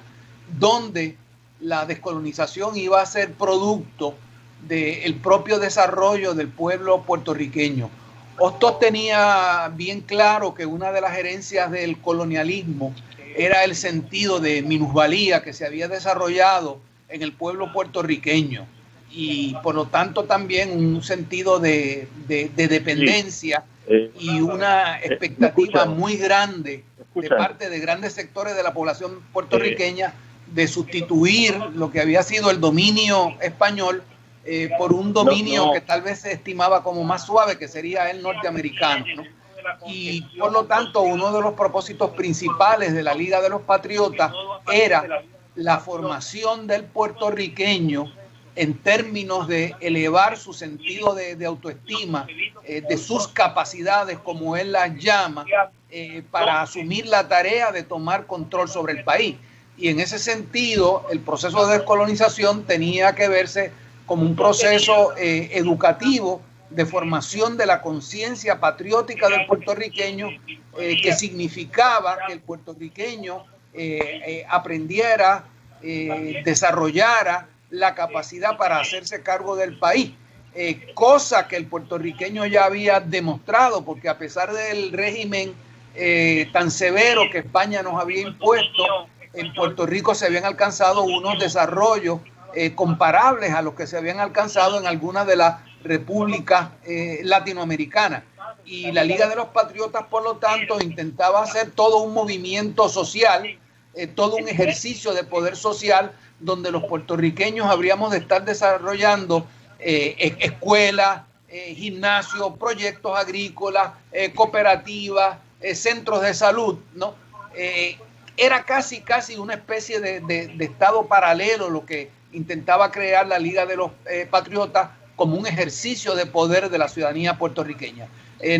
donde la descolonización iba a ser producto del propio desarrollo del pueblo puertorriqueño. Hostos tenía bien claro que una de las herencias del colonialismo era el sentido de minusvalía que se había desarrollado en el pueblo puertorriqueño y por lo tanto también un sentido de dependencia y una expectativa muy grande de parte de grandes sectores de la población puertorriqueña de sustituir lo que había sido el dominio español por un dominio que tal vez se estimaba como más suave, que sería el norteamericano, ¿no? Y por lo tanto uno de los propósitos principales de la Liga de los Patriotas era la formación del puertorriqueño en términos de elevar su sentido de autoestima, de sus capacidades, como él las llama, para asumir la tarea de tomar control sobre el país. Y en ese sentido, el proceso de descolonización tenía que verse como un proceso educativo de formación de la conciencia patriótica del puertorriqueño, que significaba que el puertorriqueño aprendiera, desarrollara la capacidad para hacerse cargo del país, cosa que el puertorriqueño ya había demostrado, porque a pesar del régimen tan severo que España nos había impuesto, en Puerto Rico se habían alcanzado unos desarrollos comparables a los que se habían alcanzado en algunas de las repúblicas latinoamericanas. Y la Liga de los Patriotas, por lo tanto, intentaba hacer todo un movimiento social, todo un ejercicio de poder social, donde los puertorriqueños habríamos de estar desarrollando escuelas, gimnasios, proyectos agrícolas, cooperativas, centros de salud, ¿no? Era casi una especie de estado paralelo lo que intentaba crear la Liga de los Patriotas como un ejercicio de poder de la ciudadanía puertorriqueña.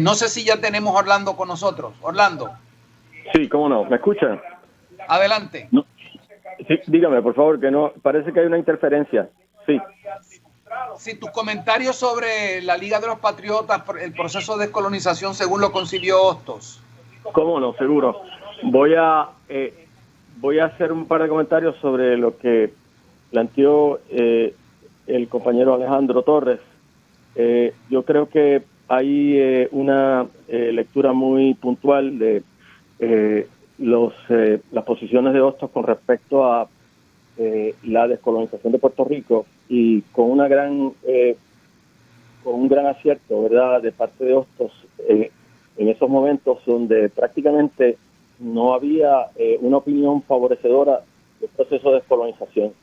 No sé si ya tenemos a Orlando con nosotros. Orlando. Sí, cómo no. ¿Me escuchan? Adelante. No. Sí, dígame, por favor, que no, parece que hay una interferencia. Sí. Sí, tus comentarios sobre la Liga de los Patriotas, el proceso de descolonización según lo concibió Hostos. Cómo no, seguro. Voy a hacer un par de comentarios sobre lo que planteó el compañero Alejandro Torres. Yo creo que hay una lectura muy puntual de las posiciones de Hostos con respecto a la descolonización de Puerto Rico, y con un gran acierto, ¿verdad?, de parte de Hostos en esos momentos donde prácticamente no había una opinión favorecedora del proceso de descolonización.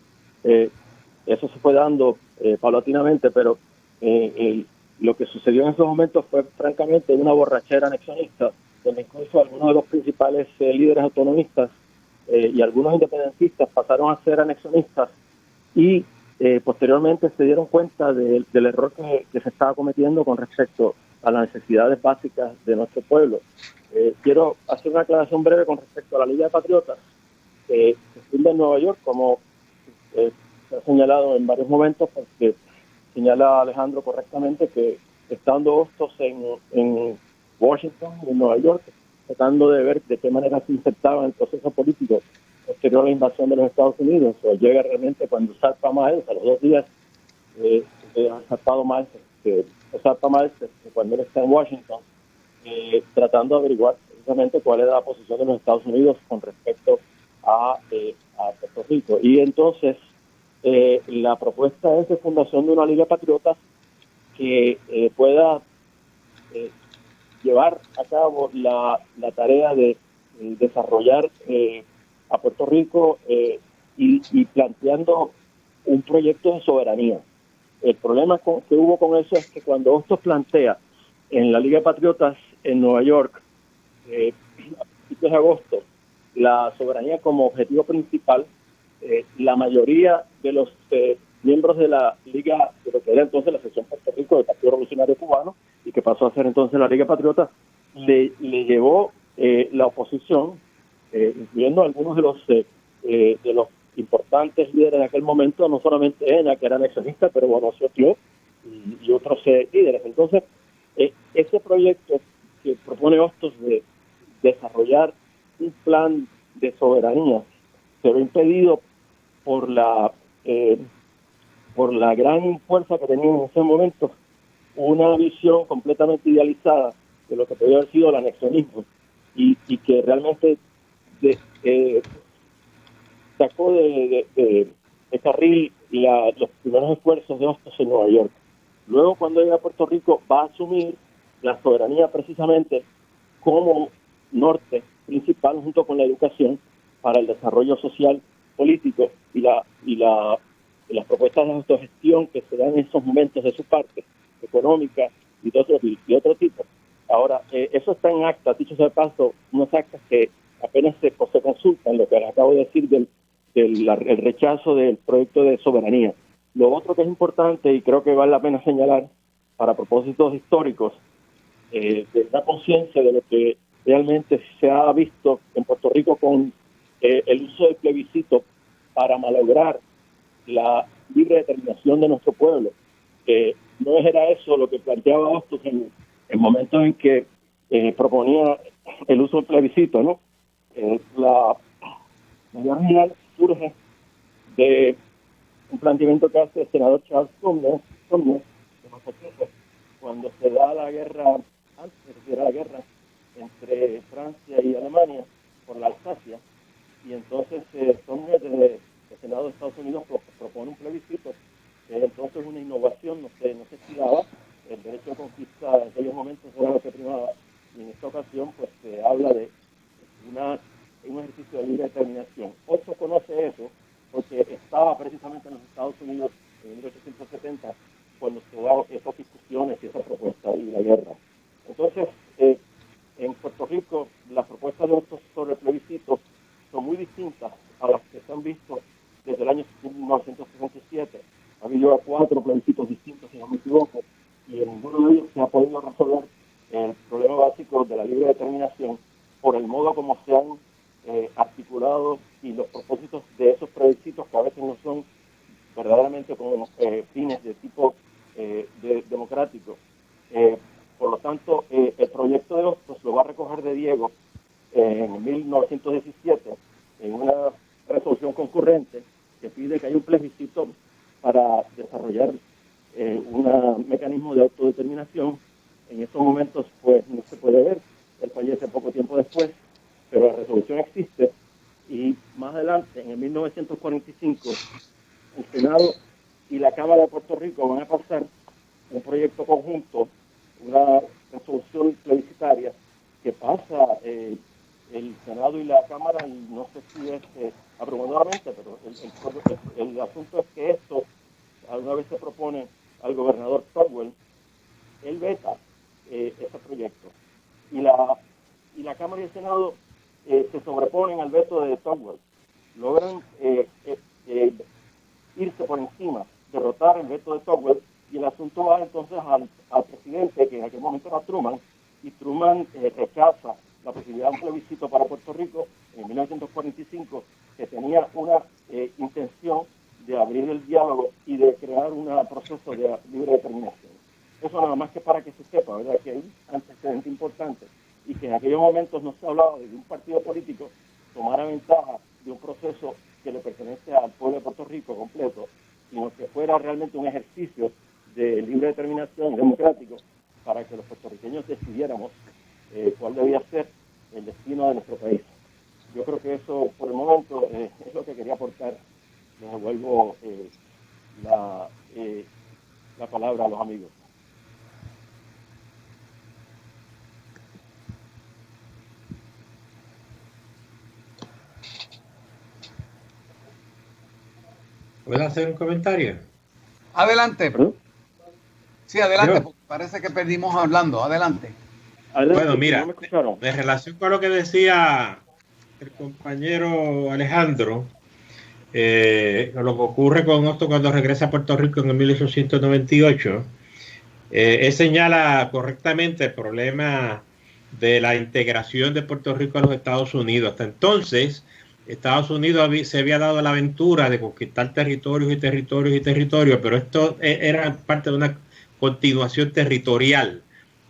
Eso se fue dando paulatinamente, pero lo que sucedió en esos momentos fue francamente una borrachera anexionista, donde incluso algunos de los principales líderes autonomistas y algunos independentistas pasaron a ser anexionistas y posteriormente se dieron cuenta del error que se estaba cometiendo con respecto a las necesidades básicas de nuestro pueblo. Quiero hacer una aclaración breve con respecto a la Liga de Patriotas, que se funda en Nueva York, como se ha señalado en varios momentos, porque señala Alejandro correctamente que estando Hostos en Washington, en Nueva York, tratando de ver de qué manera se insertaba en el proceso político posterior a la invasión de los Estados Unidos, o llega realmente cuando zarpa Miles, a los 2 días ha zarpado Miles, cuando él está en Washington, tratando de averiguar precisamente cuál era la posición de los Estados Unidos con respecto a Puerto Rico. Y entonces la propuesta es de fundación de una Liga de Patriotas que pueda llevar a cabo la tarea de desarrollar a Puerto Rico y planteando un proyecto de soberanía. El problema que hubo con eso es que cuando Hostos plantea en la Liga de Patriotas en Nueva York, a principios de agosto, la soberanía como objetivo principal, la mayoría de los miembros de la Liga, de lo que era entonces la sección Puerto Rico del Partido Revolucionario Cubano, y que pasó a ser entonces la Liga de Patriotas, le llevó la oposición, incluyendo algunos de los importantes líderes de aquel momento, no solamente ENA, que era anexionista, pero Bonocio Tio y otros líderes. Entonces, ese proyecto que propone Hostos de desarrollar un plan de soberanía se ve impedido por la gran fuerza que tenía en ese momento una visión completamente idealizada de lo que podría haber sido el anexionismo y que realmente sacó de carril los primeros esfuerzos de Hostos en Nueva York. Luego, cuando llega a Puerto Rico, va a asumir la soberanía precisamente como norte principal junto con la educación para el desarrollo social, político y las propuestas de autogestión que se dan en esos momentos de su parte, económica y de otro tipo. Ahora, eso está en acta, dicho sea de paso, unas actas que apenas se consultan, lo que les acabo de decir el rechazo del proyecto de soberanía. Lo otro que es importante y creo que vale la pena señalar para propósitos históricos, de la conciencia de lo que realmente se ha visto en Puerto Rico con el uso del plebiscito para malograr la libre determinación de nuestro pueblo. No era eso lo que planteaba Hostos en momentos en que proponía el uso del plebiscito, ¿no? La idea original surge de un planteamiento que hace el senador Charles Sumner de Massachusetts, cuando se da la guerra, antes de la guerra entre Francia y Alemania por la Alsacia, y entonces Sumner desde el Senado de Estados Unidos propone un plebiscito, que entonces una innovación, no se estiraba, el derecho de conquista en aquellos momentos era lo que primaba, y en esta ocasión pues se habla de un ejercicio de libre determinación. Otto conoce eso porque estaba precisamente en los Estados Unidos en 1870 cuando se daban esas discusiones y esa propuesta y la guerra. Entonces, en Puerto Rico, las propuestas de Hostos sobre el plebiscito son muy distintas a las que se han visto desde el año 1967. Ha habido 4 plebiscitos distintos, si no me equivoco, y en ninguno de ellos se ha podido resolver el problema básico de la libre determinación por el modo como se han articulado y los propósitos de esos plebiscitos, que a veces no son verdaderamente con fines de tipo democrático. Por lo tanto, el proyecto de Hostos lo va a recoger de Diego en 1917 en una resolución concurrente que pide que haya un plebiscito para desarrollar un mecanismo de autodeterminación. En esos momentos pues no se puede ver, él fallece poco tiempo después, pero la resolución existe, y más adelante, en el 1945, el Senado y la Cámara de Puerto Rico van a pasar un proyecto conjunto, una resolución plebiscitaria que pasa el Senado y la Cámara, y no sé si es abrumadoramente, pero el asunto es que esto, alguna vez se propone al gobernador Togwell, él veta ese proyecto, y la Cámara y el Senado se sobreponen al veto de Togwell, logran irse por encima, derrotar el veto de Togwell, y el asunto va entonces al presidente, que en aquel momento era Truman, y Truman rechaza la posibilidad de un plebiscito para Puerto Rico en 1945, que tenía una intención de abrir el diálogo y de crear un proceso de libre determinación. Eso nada más que para que se sepa, ¿verdad?, que hay un antecedente importante, y que en aquellos momentos no se hablaba de un partido político tomara ventaja de un proceso que le pertenece al pueblo de Puerto Rico completo, sino que fuera realmente un ejercicio de libre determinación democrático para que los puertorriqueños decidiéramos cuál debía ser el destino de nuestro país. yo creo que eso por el momento es lo que quería aportar. Les devuelvo la palabra a los amigos. ¿Puedo hacer un comentario? Adelante. ¿Perdón? Sí, adelante, Yo. porque parece que perdimos hablando. Adelante. Adelante, Bueno, mira, ¿no me escucharon? en relación con lo que decía el compañero Alejandro, lo que ocurre con Hostos cuando regresa a Puerto Rico en el 1898, él señala correctamente el problema de la integración de Puerto Rico a los Estados Unidos. Hasta entonces, Estados Unidos se había dado la aventura de conquistar territorios y territorios y territorios, pero esto era parte de una continuación territorial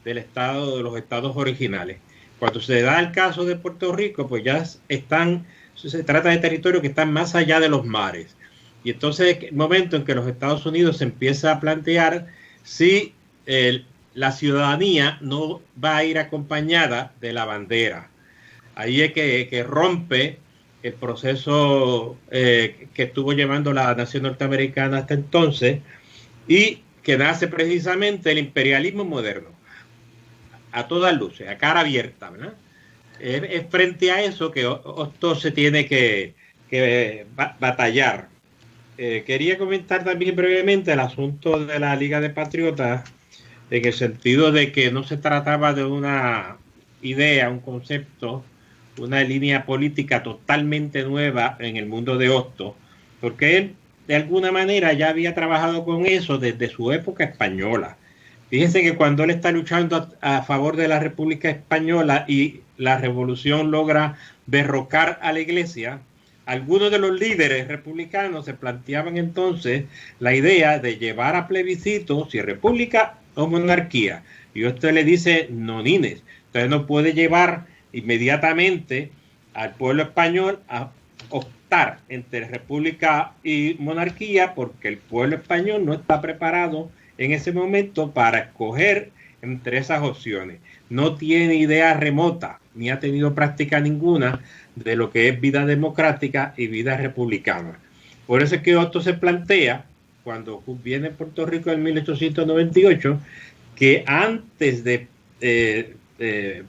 del estado, de los estados originales. Cuando se da el caso de Puerto Rico, pues ya se trata de territorios que están más allá de los mares. Y entonces el momento en que los Estados Unidos se empieza a plantear si la ciudadanía no va a ir acompañada de la bandera. Ahí es que rompe el proceso que estuvo llevando la nación norteamericana hasta entonces y que nace precisamente el imperialismo moderno, a todas luces, a cara abierta, ¿verdad? Es frente a eso que Hostos se tiene que batallar. Quería comentar también brevemente el asunto de la Liga de Patriotas, en el sentido de que no se trataba de una idea, un concepto, una línea política totalmente nueva en el mundo de Hostos, porque él de alguna manera ya había trabajado con eso desde su época española. Fíjense que cuando él está luchando a favor de la República Española y la revolución logra derrocar a la Iglesia, algunos de los líderes republicanos se planteaban entonces la idea de llevar a plebiscito si república o monarquía. Y usted le dice, no, nines, usted no puede llevar inmediatamente al pueblo español a optar entre república y monarquía, porque el pueblo español no está preparado en ese momento para escoger entre esas opciones. No tiene idea remota, ni ha tenido práctica ninguna de lo que es vida democrática y vida republicana. Por eso es que Hostos se plantea, cuando viene a Puerto Rico en 1898, que antes de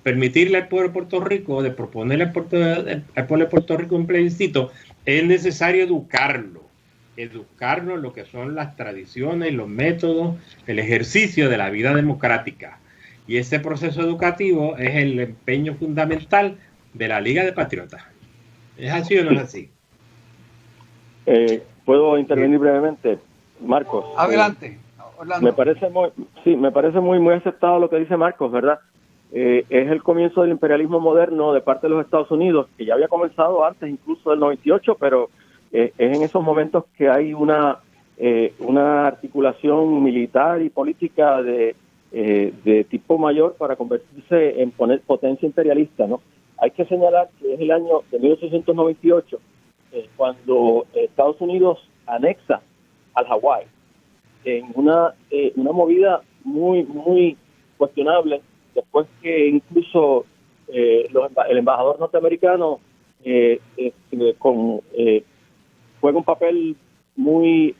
permitirle al pueblo de Puerto Rico, de proponerle al pueblo de Puerto Rico un plebiscito, es necesario educarlo en lo que son las tradiciones, los métodos, el ejercicio de la vida democrática. Y ese proceso educativo es el empeño fundamental de la Liga de Patriotas. ¿Es así o no es así? ¿Puedo intervenir brevemente, Marcos? Adelante, Orlando. Me parece muy aceptado lo que dice Marcos, ¿verdad? Es el comienzo del imperialismo moderno de parte de los Estados Unidos, que ya había comenzado antes incluso del 98, pero es en esos momentos que hay una articulación militar y política de tipo mayor para convertirse en potencia imperialista, ¿no? Hay que señalar que es el año de 1898 cuando Estados Unidos anexa al Hawái en una movida muy cuestionable, después que incluso el embajador norteamericano juega un papel muy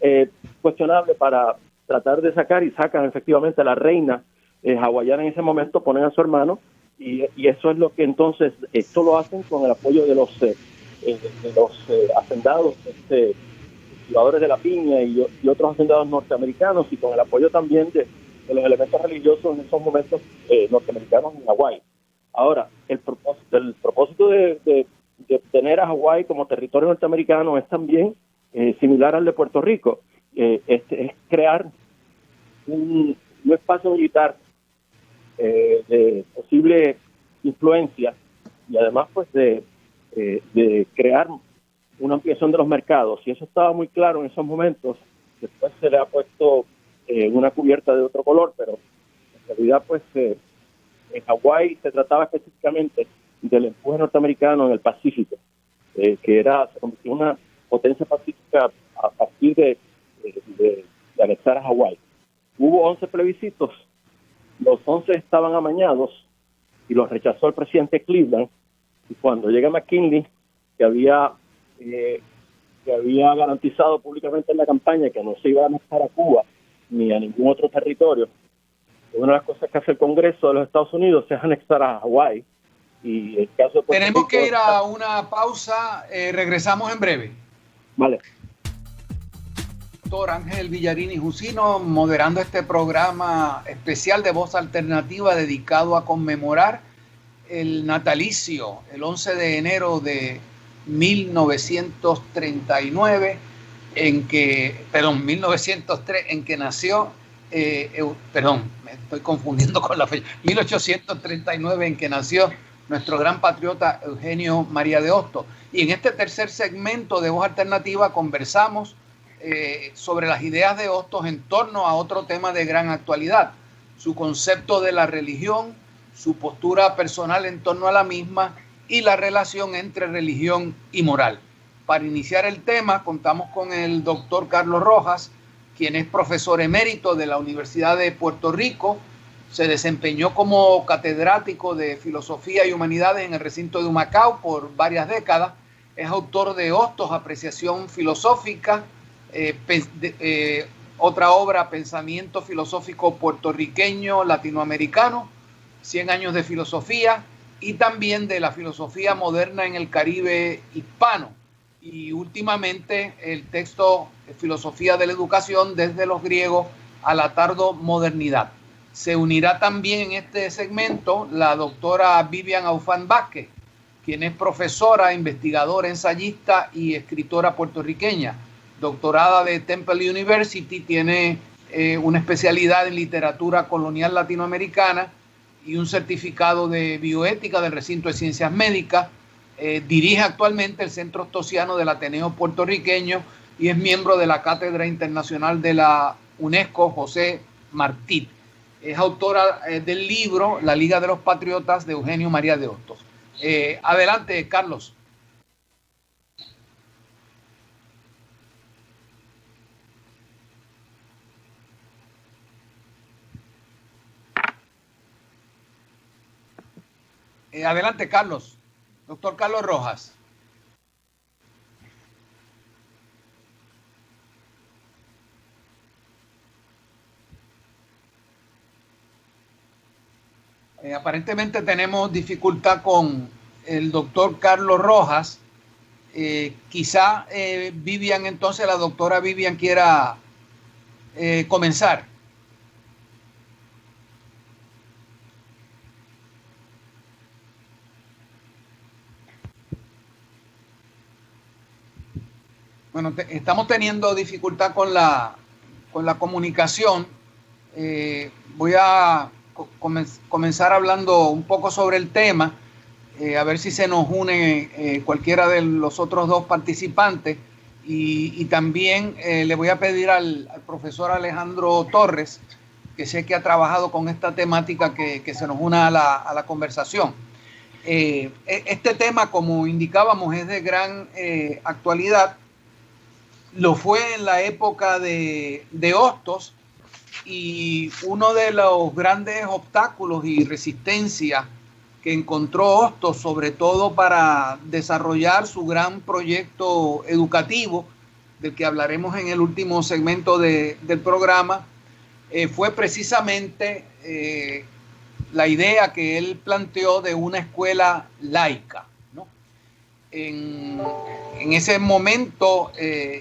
cuestionable para tratar de sacan efectivamente a la reina hawaiana en ese momento, ponen a su hermano, y eso es lo que entonces, esto lo hacen con el apoyo de los hacendados, cultivadores de la piña y otros hacendados norteamericanos, y con el apoyo también de los elementos religiosos en esos momentos norteamericanos en Hawái. Ahora, el propósito de tener a Hawái como territorio norteamericano es también similar al de Puerto Rico, es crear un espacio militar de posible influencia y además pues de crear una ampliación de los mercados, y eso estaba muy claro en esos momentos. Después se le ha puesto una cubierta de otro color, pero en realidad pues en Hawái se trataba específicamente del empuje norteamericano en el Pacífico, que se convirtió en una potencia pacífica a partir de anexar a Hawái. Hubo 11 plebiscitos, los 11 estaban amañados y los rechazó el presidente Cleveland, y cuando llega McKinley que había garantizado públicamente en la campaña que no se iba a anexar a Cuba ni a ningún otro territorio. Una de las cosas que hace el Congreso de los Estados Unidos es anexar a Hawái. Y el caso de Puerto Tenemos Rico, que ir a una pausa, regresamos en breve. Vale. Doctor Ángel Villarini Jusino, moderando este programa especial de Voz Alternativa dedicado a conmemorar el natalicio, el 11 de enero de 1939, 1903, en que nació, me estoy confundiendo con la fecha, 1839, en que nació nuestro gran patriota Eugenio María de Hostos. Y en este tercer segmento de Voz Alternativa conversamos sobre las ideas de Hostos en torno a otro tema de gran actualidad, su concepto de la religión, su postura personal en torno a la misma y la relación entre religión y moral. Para iniciar el tema contamos con el doctor Carlos Rojas, quien es profesor emérito de la Universidad de Puerto Rico, se desempeñó como catedrático de Filosofía y Humanidades en el recinto de Humacao por varias décadas, es autor de Hostos, Apreciación Filosófica, otra obra, Pensamiento Filosófico Puertorriqueño Latinoamericano, 100 años de filosofía, y también de la filosofía moderna en el Caribe hispano, y últimamente el texto Filosofía de la Educación desde los griegos a la tardomodernidad. Se unirá también en este segmento la doctora Vivian Aufán Vázquez, quien es profesora, investigadora, ensayista y escritora puertorriqueña, doctorada de Temple University, tiene una especialidad en literatura colonial latinoamericana y un certificado de bioética del recinto de ciencias médicas. Dirige actualmente el Centro Hostosiano del Ateneo Puertorriqueño y es miembro de la Cátedra Internacional de la UNESCO José Martí. Es autora del libro La Liga de los Patriotas de Eugenio María de Hostos. Adelante, Carlos. Adelante, Carlos. Doctor Carlos Rojas. Aparentemente tenemos dificultad con el doctor Carlos Rojas. Quizá Vivian, entonces la doctora Vivian quiera comenzar. Bueno, estamos teniendo dificultad con la comunicación. Voy a comenzar hablando un poco sobre el tema, a ver si se nos une cualquiera de los otros dos participantes. Y también le voy a pedir al profesor Alejandro Torres, que sé que ha trabajado con esta temática, que se nos una a la conversación. Este tema, como indicábamos, es de gran actualidad. Lo fue en la época de Hostos, y uno de los grandes obstáculos y resistencias que encontró Hostos, sobre todo para desarrollar su gran proyecto educativo, del que hablaremos en el último segmento del programa, fue precisamente la idea que él planteó de una escuela laica, ¿no? En ese momento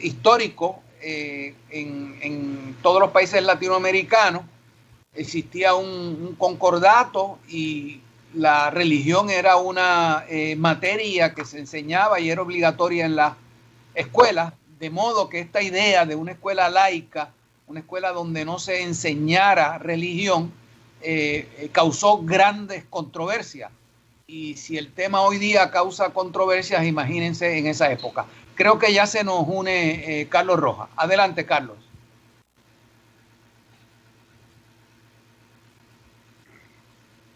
histórico, en todos los países latinoamericanos existía un concordato y la religión era una materia que se enseñaba y era obligatoria en las escuelas, de modo que esta idea de una escuela laica, una escuela donde no se enseñara religión, causó grandes controversias. Y si el tema hoy día causa controversias, imagínense en esa época. Creo que ya se nos une Carlos Rojas. Adelante, Carlos.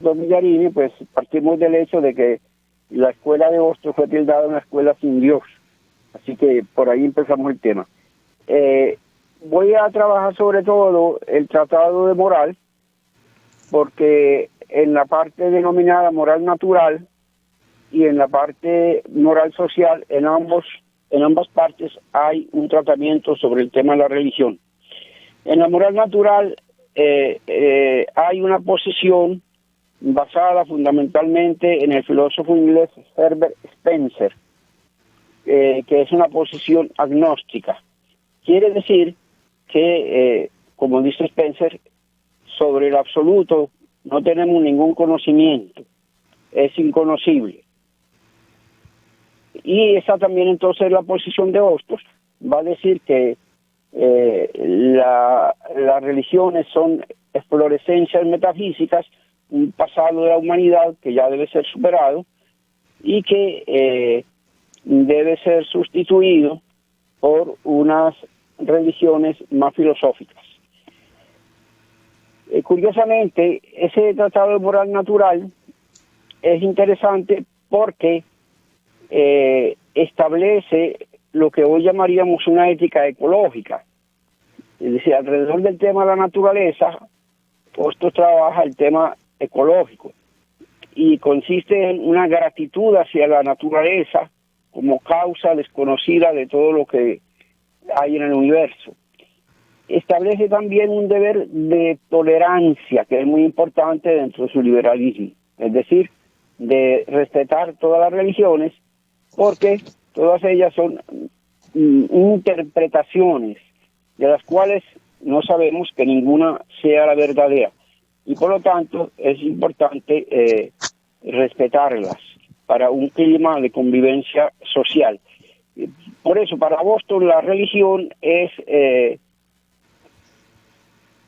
Don Villarini, pues partimos del hecho de que la escuela de Hostos fue tildada una escuela sin Dios. Así que por ahí empezamos el tema. Voy a trabajar sobre todo el tratado de moral, porque en la parte denominada moral natural y en la parte moral social, en ambas partes hay un tratamiento sobre el tema de la religión. En la moral natural hay una posición basada fundamentalmente en el filósofo inglés Herbert Spencer, que es una posición agnóstica. Quiere decir que, como dice Spencer, sobre el absoluto no tenemos ningún conocimiento, es inconocible. Y esa también entonces la posición de Hostos, va a decir que las religiones son explorescencias metafísicas, un pasado de la humanidad que ya debe ser superado y que debe ser sustituido por unas religiones más filosóficas. Curiosamente, ese tratado de moral natural es interesante porque establece lo que hoy llamaríamos una ética ecológica. Es decir, alrededor del tema de la naturaleza, Hostos trabaja el tema ecológico y consiste en una gratitud hacia la naturaleza como causa desconocida de todo lo que hay en el universo. Establece también un deber de tolerancia, que es muy importante dentro de su liberalismo, es decir, de respetar todas las religiones, porque todas ellas son interpretaciones de las cuales no sabemos que ninguna sea la verdadera, y por lo tanto es importante respetarlas para un clima de convivencia social. Por eso, para Boston, la religión es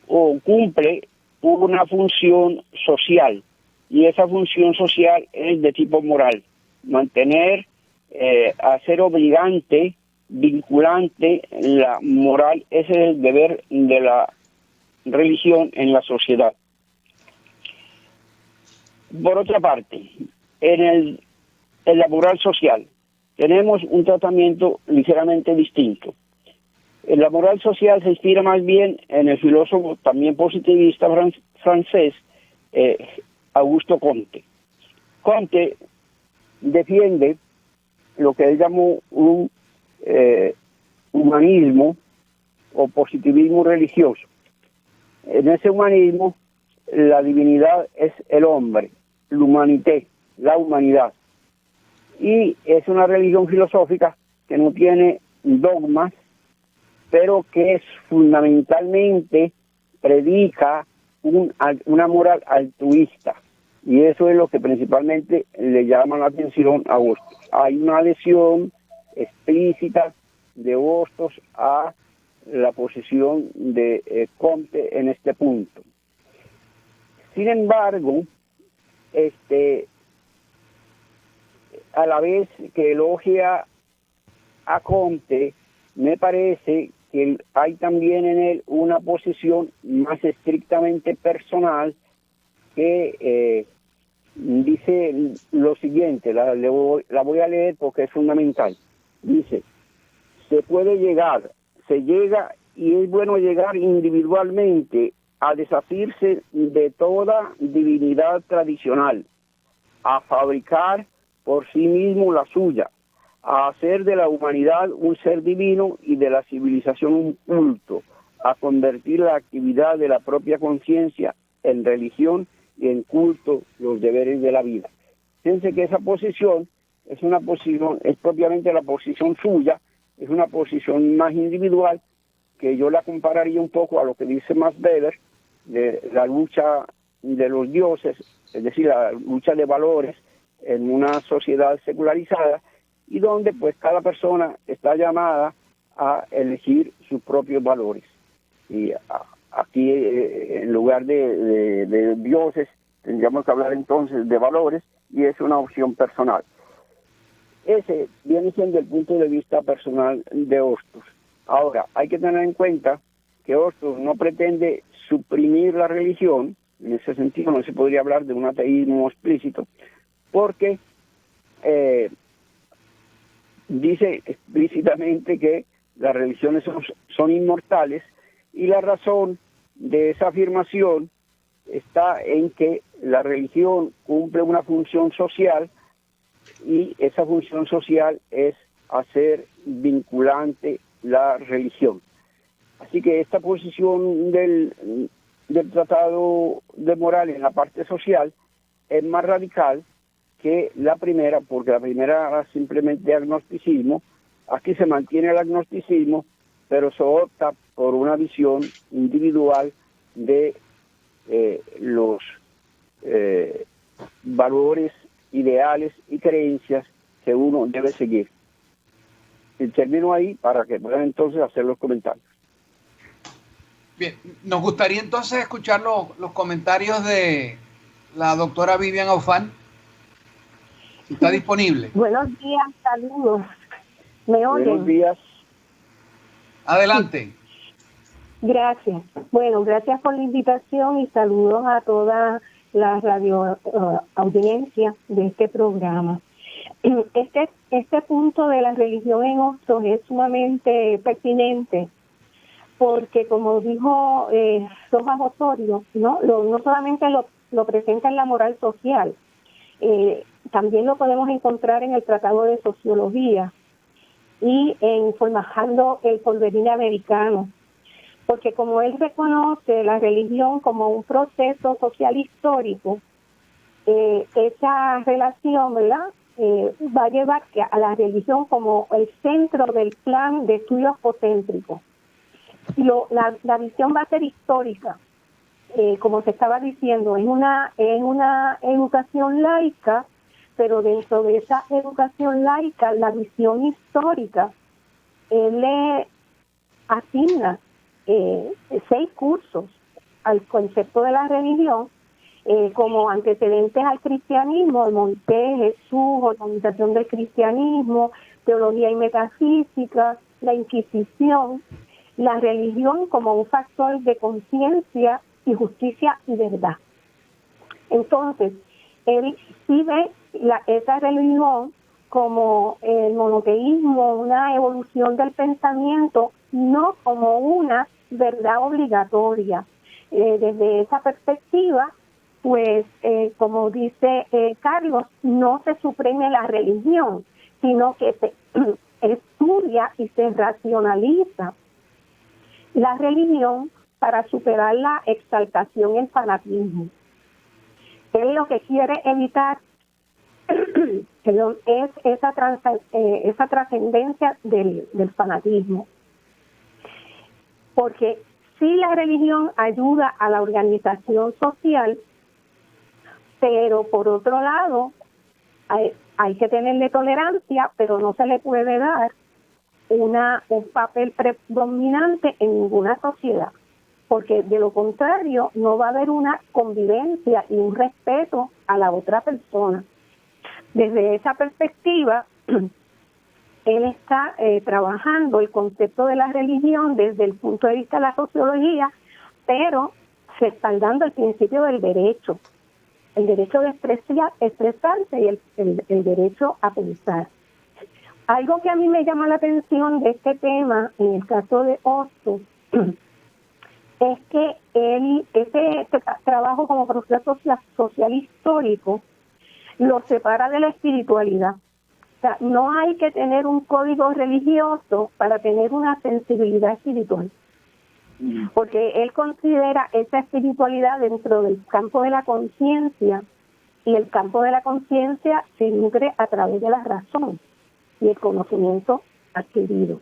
o cumple una función social, y esa función social es de tipo moral, mantener, hacer obligante, vinculante la moral. Ese es el deber de la religión en la sociedad. Por otra parte, en la moral social tenemos un tratamiento ligeramente distinto. La moral social se inspira más bien en el filósofo también positivista francés Augusto Comte. Comte defiende lo que él llamó un humanismo o positivismo religioso. En ese humanismo, la divinidad es el hombre, l'humanité, la humanidad. Y es una religión filosófica que no tiene dogmas, pero que fundamentalmente predica una moral altruista. Y eso es lo que principalmente le llama la atención a Hostos. Hay una adhesión explícita de Hostos a la posición de Comte en este punto. Sin embargo, a la vez que elogia a Comte, me parece que hay también en él una posición más estrictamente personal que dice lo siguiente, la voy a leer porque es fundamental. Dice: se llega y es bueno llegar individualmente a desasirse de toda divinidad tradicional, a fabricar por sí mismo la suya, a hacer de la humanidad un ser divino y de la civilización un culto, a convertir la actividad de la propia conciencia en religión y en culto los deberes de la vida. Fíjense que esa posición es una posición, es propiamente la posición suya, es una posición más individual, que yo la compararía un poco a lo que dice Max Weber de la lucha de los dioses, es decir, la lucha de valores en una sociedad secularizada, y donde pues cada persona está llamada a elegir sus propios valores. Y aquí en lugar de dioses tendríamos que hablar entonces de valores, y es una opción personal. Ese viene siendo el punto de vista personal de Hostos. Ahora, hay que tener en cuenta que Hostos no pretende suprimir la religión. En ese sentido no se podría hablar de un ateísmo explícito, porque dice explícitamente que las religiones son inmortales, y la razón de esa afirmación está en que la religión cumple una función social y esa función social es hacer vinculante la religión. Así que esta posición del Tratado de Moral en la parte social es más radical que la primera, porque la primera era simplemente agnosticismo. Aquí se mantiene el agnosticismo, pero se opta por una visión individual de los valores, ideales y creencias que uno debe seguir. Y termino ahí para que puedan entonces hacer los comentarios. Bien, nos gustaría entonces escuchar los comentarios de la doctora Vivian Aufán, si está disponible. Buenos días, saludos. ¿Me oyen? Buenos días. Adelante. Gracias. Bueno, gracias por la invitación y saludos a toda la radio audiencia de este programa. Este punto de la religión en Hostos es sumamente pertinente porque, como dijo Rojas Osorio, no solamente lo presenta en la moral social, también lo podemos encontrar en el Tratado de Sociología y en Formando el Porvenir Americano, porque como él reconoce la religión como un proceso social histórico, esa relación, ¿verdad?, va a llevar a la religión como el centro del plan de estudio apocéntrico. La visión va a ser histórica, como se estaba diciendo, es una educación laica, pero dentro de esa educación laica, la visión histórica, él le asigna 6 cursos al concepto de la religión, como antecedentes al cristianismo, Moisés, Jesús, organización del cristianismo, teología y metafísica, la Inquisición, la religión como un factor de conciencia y justicia y verdad. Entonces, él sí ve esa religión como el monoteísmo, una evolución del pensamiento, no como una verdad obligatoria. Desde esa perspectiva, pues, como dice Carlos, no se suprime la religión, sino que se estudia y se racionaliza la religión para superar la exaltación y el fanatismo. Él lo que quiere evitar es esa trascendencia del fanatismo. Porque sí, la religión ayuda a la organización social, pero por otro lado hay que tenerle tolerancia, pero no se le puede dar un papel predominante en ninguna sociedad, porque de lo contrario no va a haber una convivencia y un respeto a la otra persona. Desde esa perspectiva, él está trabajando el concepto de la religión desde el punto de vista de la sociología, pero respaldando el principio del derecho, el derecho de expresarse y el derecho a pensar. Algo que a mí me llama la atención de este tema, en el caso de Hostos, es que ese trabajo como proceso social histórico lo separa de la espiritualidad. O sea, no hay que tener un código religioso para tener una sensibilidad espiritual, porque él considera esa espiritualidad dentro del campo de la conciencia, y el campo de la conciencia se nutre a través de la razón y el conocimiento adquirido.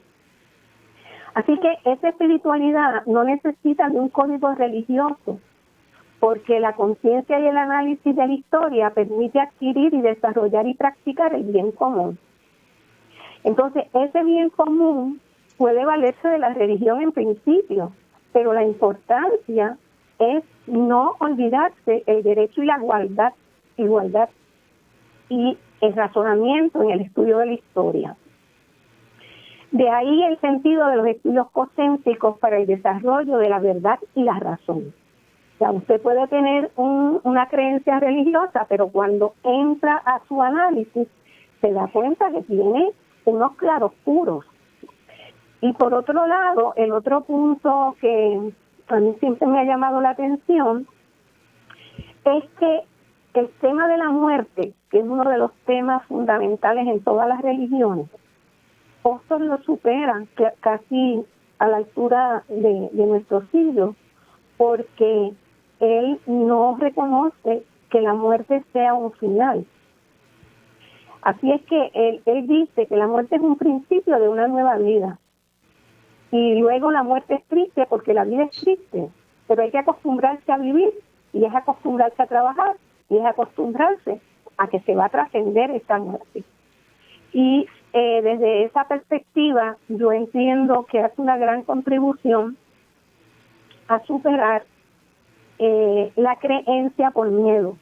Así que esa espiritualidad no necesita de un código religioso, porque la conciencia y el análisis de la historia permite adquirir y desarrollar y practicar el bien común. Entonces, ese bien común puede valerse de la religión en principio, pero la importancia es no olvidarse el derecho y la igualdad y el razonamiento en el estudio de la historia. De ahí el sentido de los estudios cocéntricos para el desarrollo de la verdad y la razón. O sea, usted puede tener una creencia religiosa, pero cuando entra a su análisis se da cuenta que tiene unos claroscuros. Y por otro lado, el otro punto que a mí siempre me ha llamado la atención es que el tema de la muerte, que es uno de los temas fundamentales en todas las religiones, Hostos lo superan casi a la altura de nuestro siglo, porque él no reconoce que la muerte sea un final. Así es que él dice que la muerte es un principio de una nueva vida. Y luego la muerte es triste porque la vida es triste, pero hay que acostumbrarse a vivir, y es acostumbrarse a trabajar, y es acostumbrarse a que se va a trascender esta muerte. Y desde esa perspectiva yo entiendo que hace una gran contribución a superar la creencia por miedo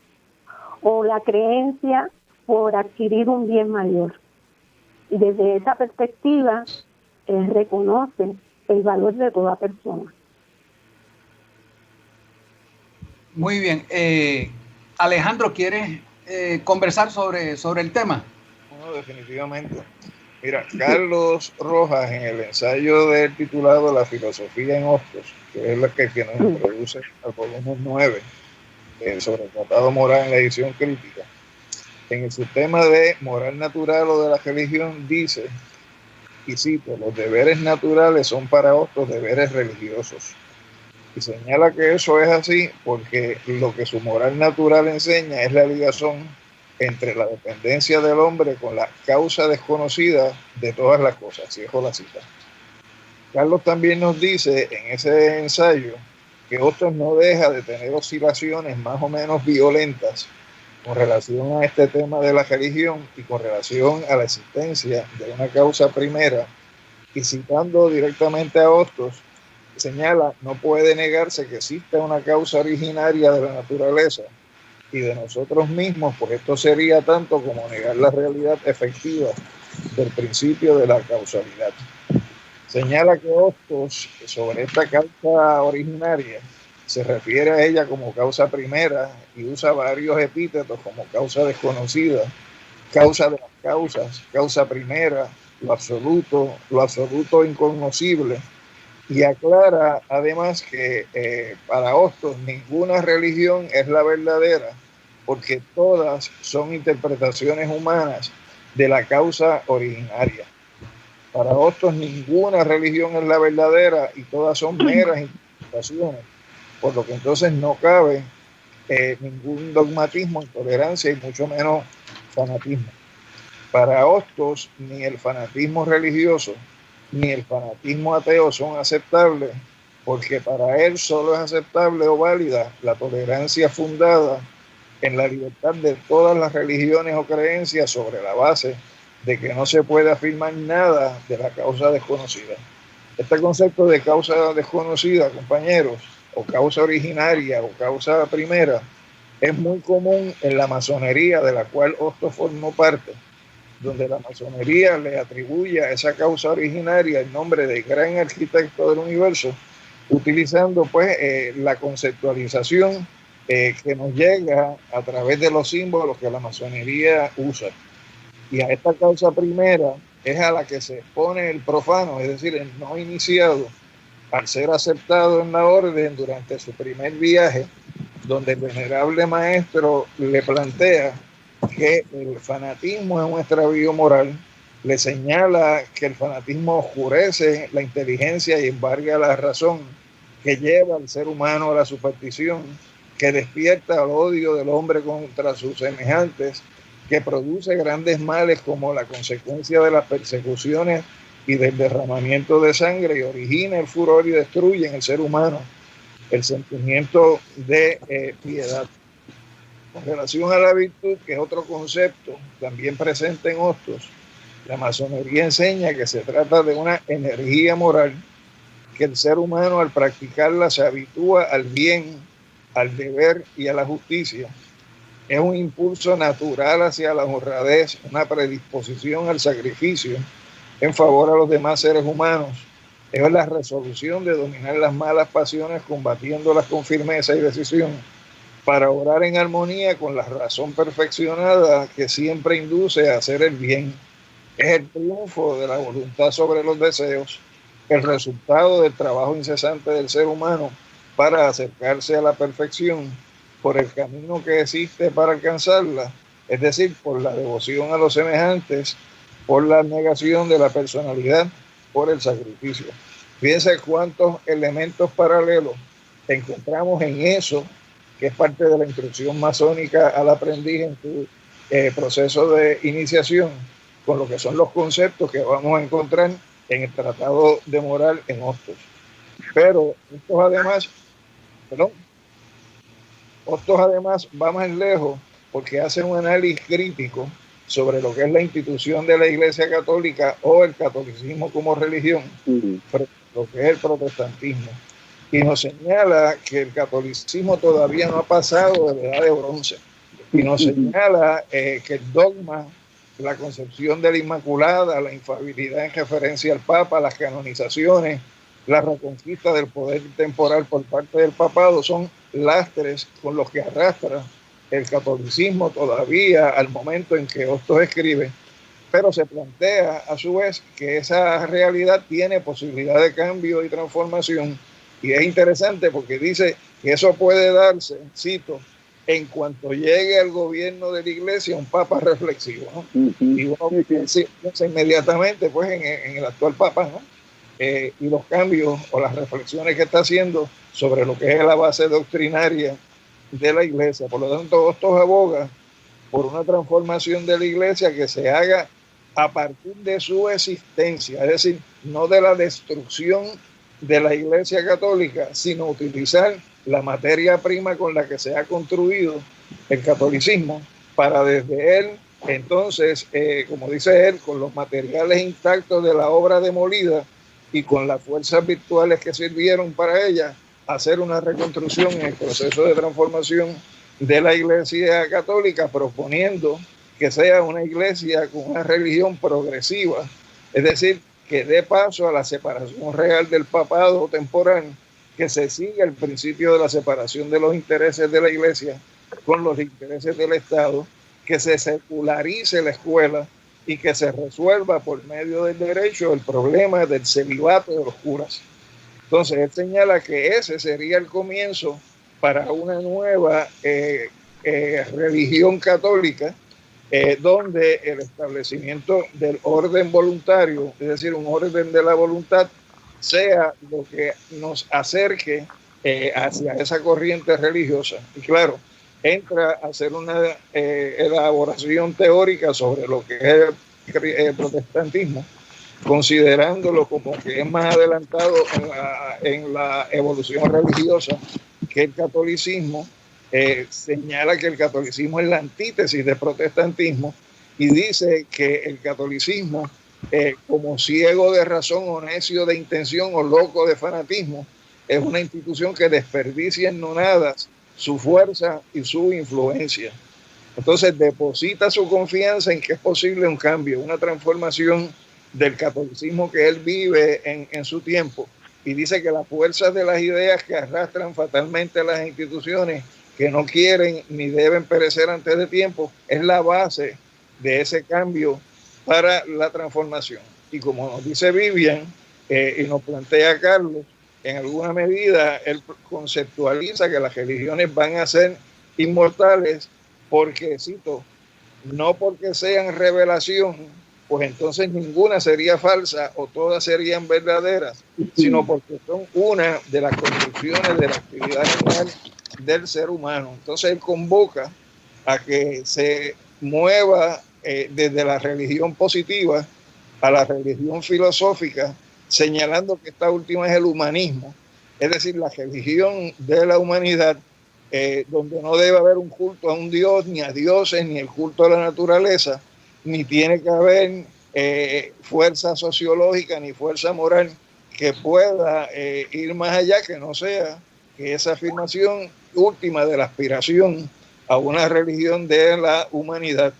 o la creencia por adquirir un bien mayor. Y desde esa perspectiva reconoce el valor de toda persona. Muy bien. Alejandro, ¿quieres conversar sobre el tema? No, definitivamente. Mira, Carlos Rojas, en el ensayo del titulado La filosofía en Hostos, que es la que nos introduce al volumen 9, sobre el tratado moral en la edición crítica, en el sistema de moral natural o de la religión dice, y cito, los deberes naturales son para Hostos deberes religiosos. Y señala que eso es así porque lo que su moral natural enseña es la ligación entre la dependencia del hombre con la causa desconocida de todas las cosas. Cierro la cita. Carlos también nos dice en ese ensayo que Hostos no deja de tener oscilaciones más o menos violentas con relación a este tema de la religión y con relación a la existencia de una causa primera, y citando directamente a Hostos, señala, no puede negarse que existe una causa originaria de la naturaleza y de nosotros mismos, pues esto sería tanto como negar la realidad efectiva del principio de la causalidad. Señala que Hostos, sobre esta causa originaria, se refiere a ella como causa primera y usa varios epítetos como causa desconocida, causa de las causas, causa primera, lo absoluto incognoscible, y aclara además que para Hostos ninguna religión es la verdadera porque todas son interpretaciones humanas de la causa originaria. Para Hostos ninguna religión es la verdadera y todas son meras interpretaciones, por lo que entonces no cabe ningún dogmatismo, intolerancia y mucho menos fanatismo. Para Hostos ni el fanatismo religioso ni el fanatismo ateo son aceptables, porque para él solo es aceptable o válida la tolerancia fundada en la libertad de todas las religiones o creencias sobre la base de que no se puede afirmar nada de la causa desconocida. Este concepto de causa desconocida, compañeros, o causa originaria o causa primera, es muy común en la masonería de la cual Hostos formó parte, donde la masonería le atribuye a esa causa originaria el nombre de gran arquitecto del universo, utilizando pues la conceptualización que nos llega a través de los símbolos que la masonería usa. Y a esta causa primera es a la que se expone el profano, es decir, el no iniciado, al ser aceptado en la orden durante su primer viaje, donde el venerable maestro le plantea que el fanatismo es un extravío moral, le señala que el fanatismo oscurece la inteligencia y embarga la razón, que lleva al ser humano a la superstición, que despierta el odio del hombre contra sus semejantes, que produce grandes males como la consecuencia de las persecuciones y del derramamiento de sangre, y origina el furor y destruye en el ser humano el sentimiento de piedad. Con relación a la virtud, que es otro concepto también presente en Hostos, la masonería enseña que se trata de una energía moral que el ser humano al practicarla se habitúa al bien, al deber y a la justicia. Es un impulso natural hacia la honradez, una predisposición al sacrificio en favor a los demás seres humanos. Es la resolución de dominar las malas pasiones combatiéndolas con firmeza y decisión, para obrar en armonía con la razón perfeccionada que siempre induce a hacer el bien. Es el triunfo de la voluntad sobre los deseos, el resultado del trabajo incesante del ser humano para acercarse a la perfección, por el camino que existe para alcanzarla, es decir, por la devoción a los semejantes, por la negación de la personalidad, por el sacrificio. Fíjense cuántos elementos paralelos encontramos en eso, que es parte de la instrucción masónica al aprendiz en su proceso de iniciación, con lo que son los conceptos que vamos a encontrar en el Tratado de Moral en Hostos. Pero Hostos además va más lejos porque hace un análisis crítico sobre lo que es la institución de la Iglesia Católica o el catolicismo como religión, lo que es el protestantismo. Y nos señala que el catolicismo todavía no ha pasado de la edad de bronce. Y nos señala que el dogma, la concepción de la Inmaculada, la infalibilidad en referencia al Papa, las canonizaciones, la reconquista del poder temporal por parte del papado son lastres con los que arrastra el catolicismo todavía al momento en que Hostos escribe, pero se plantea a su vez que esa realidad tiene posibilidad de cambio y transformación, y es interesante porque dice que eso puede darse, cito, en cuanto llegue al gobierno de la Iglesia un Papa reflexivo, ¿no? Y uno piensa inmediatamente pues en el actual Papa, ¿no? Y los cambios o las reflexiones que está haciendo sobre lo que es la base doctrinaria de la Iglesia. Por lo tanto, Hostos aboga por una transformación de la Iglesia que se haga a partir de su existencia, es decir, no de la destrucción de la Iglesia Católica, sino utilizar la materia prima con la que se ha construido el catolicismo para desde él, entonces, como dice él, con los materiales intactos de la obra demolida y con las fuerzas virtuales que sirvieron para ella, hacer una reconstrucción en el proceso de transformación de la Iglesia Católica, proponiendo que sea una iglesia con una religión progresiva, es decir, que dé paso a la separación real del papado temporal, que se siga el principio de la separación de los intereses de la Iglesia con los intereses del Estado, que se secularice la escuela y que se resuelva por medio del derecho el problema del celibato de los curas. Entonces, él señala que ese sería el comienzo para una nueva religión católica, donde el establecimiento del orden voluntario, es decir, un orden de la voluntad, sea lo que nos acerque hacia esa corriente religiosa. Y claro, entra a hacer una elaboración teórica sobre lo que es el protestantismo, considerándolo como que es más adelantado en la evolución religiosa que el catolicismo. Señala que el catolicismo es la antítesis del protestantismo y dice que el catolicismo, como ciego de razón o necio de intención o loco de fanatismo, es una institución que desperdicia en nonadas su fuerza y su influencia. Entonces deposita su confianza en que es posible un cambio, una transformación del catolicismo que él vive en su tiempo, y dice que las fuerzas de las ideas que arrastran fatalmente las instituciones que no quieren ni deben perecer antes de tiempo es la base de ese cambio para la transformación. Y como nos dice Vivian y nos plantea Carlos, en alguna medida él conceptualiza que las religiones van a ser inmortales porque, cito, no porque sean revelación, pues entonces ninguna sería falsa o todas serían verdaderas, sino porque son una de las construcciones de la actividad general del ser humano. Entonces él convoca a que se mueva desde la religión positiva a la religión filosófica, señalando que esta última es el humanismo, es decir, la religión de la humanidad, donde no debe haber un culto a un dios, ni a dioses, ni el culto a la naturaleza, ni tiene que haber fuerza sociológica ni fuerza moral que pueda ir más allá, que no sea que esa afirmación última de la aspiración a una religión de la humanidad.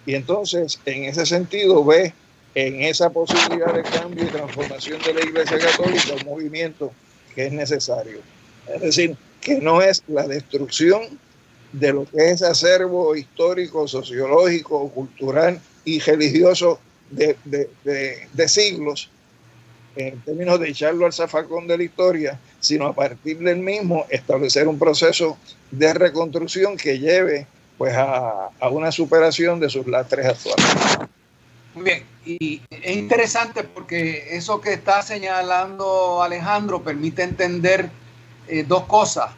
Y entonces, en ese sentido, ve en esa posibilidad de cambio y transformación de la Iglesia Católica un movimiento que es necesario. Es decir, que no es la destrucción de lo que es acervo histórico, sociológico, cultural y religioso de siglos, en términos de echarlo al zafacón de la historia, sino a partir del mismo establecer un proceso de reconstrucción que lleve pues a una superación de sus lastres actuales. Muy bien, y es interesante porque eso que está señalando Alejandro permite entender dos cosas.